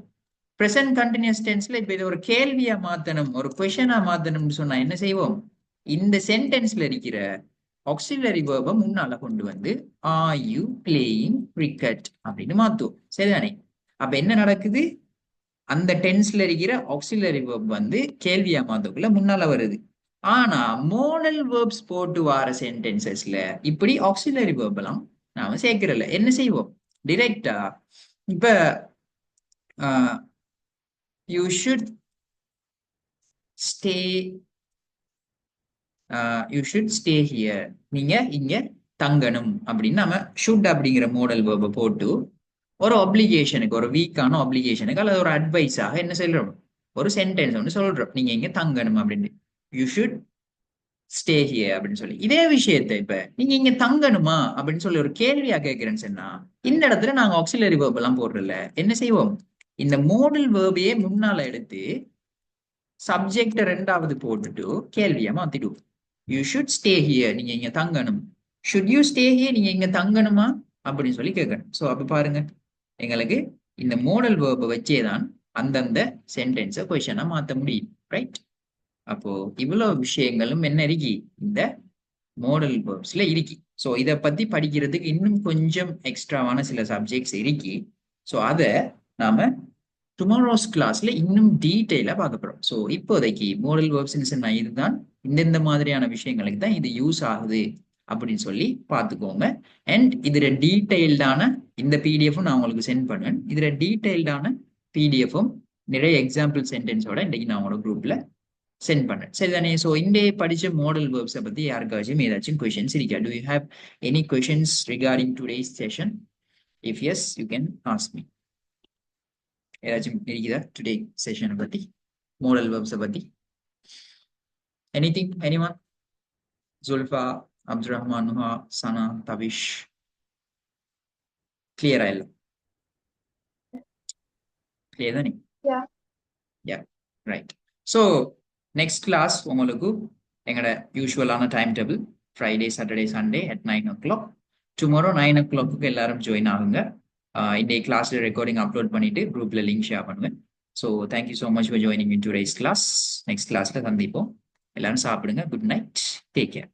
பிரசன்ட் கண்டினியூஸ் டென்ஸ்ல இப்ப இது ஒரு கேள்வியா மாத்தணும், ஒரு கொஸ்டினா மாத்தணும்னு சொன்னா என்ன செய்வோம்? இந்த சென்டென்ஸ்ல இருக்கிற ஆக்சிலரி வேர்பை முன்னால கொண்டு வந்து ஆர் யூ பிளேயிங் கிரிக்கெட் அப்படின்னு மாத்துவோம். சரிதானே? அப்ப என்ன நடக்குது? அந்த டென்ஸ்ல இருக்கிற ஆக்சிலரி வேர்ப் வந்து கேள்வியா மாத்தக்குள்ள முன்னால வருது. ஆனா மோடல் வேர்ப்ஸ் போட்டு வர சென்டென்சஸ்ல இப்படி ஆக்சிலரி வேர்ப் எல்லாம் நாம சேர்க்கிறல. என்ன செய்வோம்? டிரெக்டா இப்ப you should stay, you should stay here, நீங்க இங்க தங்கணும் அப்படின்னு நம்ம ஷுட் அப்படிங்கிற மோடல் வேர்பை போட்டு ஒரு அப்ளிகேஷனுக்கு, ஒரு வீக்கான அப்ளிகேஷனுக்கு அல்லது ஒரு அட்வைஸாக என்ன சொல்றோம்? ஒரு சென்டென்ஸ் ஒன்று சொல்றோம், நீங்க இங்க தங்கணும் அப்படின்னு. யூ ஷுட் ஸ்டே ஹியர் அப்படின்னு சொல்லி இதே விஷயத்தை இப்ப நீங்க இங்க தங்கணுமா அப்படின்னு சொல்லி ஒரு கேள்வியா கேட்கிறேன்னு சொன்னா இந்த இடத்துல நாங்க ஆக்சிலரி வேர்ப் எல்லாம் போடுறல. என்ன செய்வோம்? இந்த மோடல் வேர்பையே முன்னால எடுத்து சப்ஜெக்ட் ரெண்டாவது போட்டுட்டு கேள்வியா மாத்திடுவோம். யூ ஷுட் ஸ்டே ஹியர், நீங்க இங்க தங்கணும். ஷுட் யூ ஸ்டே ஹியர், நீங்க இங்க தங்கணுமா அப்படின்னு சொல்லி கேட்கணும். சோ அப்ப பாருங்க, எங்களுக்கு இந்த மோடல் வேர்பை வச்சேதான் அந்தந்த சென்டென்ஸை கொஸ்டினா மாத்த முடியும். ரைட்? அப்போ இவ்வளவு விஷயங்களும் என்ன இருக்கு? இந்த மோடல் வேர்ப்ஸ்ல இருக்கு. ஸோ இதை பத்தி படிக்கிறதுக்கு இன்னும் கொஞ்சம் எக்ஸ்ட்ராவான சில சப்ஜெக்ட்ஸ் இருக்கு. ஸோ அதை நாம டுமாரோஸ் கிளாஸ்ல இன்னும் டீட்டெயிலா பார்க்க போறோம். ஸோ இப்போதைக்கு மோடல் வேர்ப்ஸ் சொன்னா இதுதான், இந்த மாதிரியான விஷயங்களுக்கு தான் இது யூஸ் ஆகுது அப்படின்னு சொல்லி பார்த்துக்கோங்க. அண்ட் இதுல டீட்டெயில்டான இந்த பிடிஎஃப்பும் நான் உங்களுக்கு சென்ட் பண்ணுவேன். இதுல டீட்டெயில்டான பிடிஎஃப்பும் நிறைய எக்ஸாம்பிள் சென்டென்ஸோட இன்னைக்கு நான் உங்களோட குரூப்ல சென்ட் பண்ணேன். சரிதானே? ஸோ இந்த படிச்ச மாடல் வேர்ப்ஸை பத்தி யாருக்காச்சும் ஏதாச்சும் கொஸ்டின்ஸ் இருக்கா? Do you have any questions regarding today's session? If yes, you can ask me. ஏதாச்சும் இருக்குதா டுடே செஷனை பத்தி, மாடல் வேர்ப்ஸை பத்தி? Anything, anyone? ஜுல்ஃபா, அப்துல் ரஹ்மான், நுஹா, சனா, தவிஷ், கிளியரா? இல்லை கிளியர் தானே? Yeah, right. So next class உங்களுக்கு எங்களோட யூஸ்வலான time table Friday Saturday Sunday at 9 o'clock. Tomorrow 9 o'clock எல்லாரும் ஜாயின் ஆகுங்க. இன்னைக்கு கிளாஸ்ல ரெக்கார்டிங் அப்லோட் பண்ணிட்டு குரூப்ல லிங்க் ஷேர் பண்ணுவேன். So thank you so much for joining in today's class. Next கிளாஸ்ல சந்திப்போம். எல்லாரும் சாப்பிடுங்க. Good night. Take care.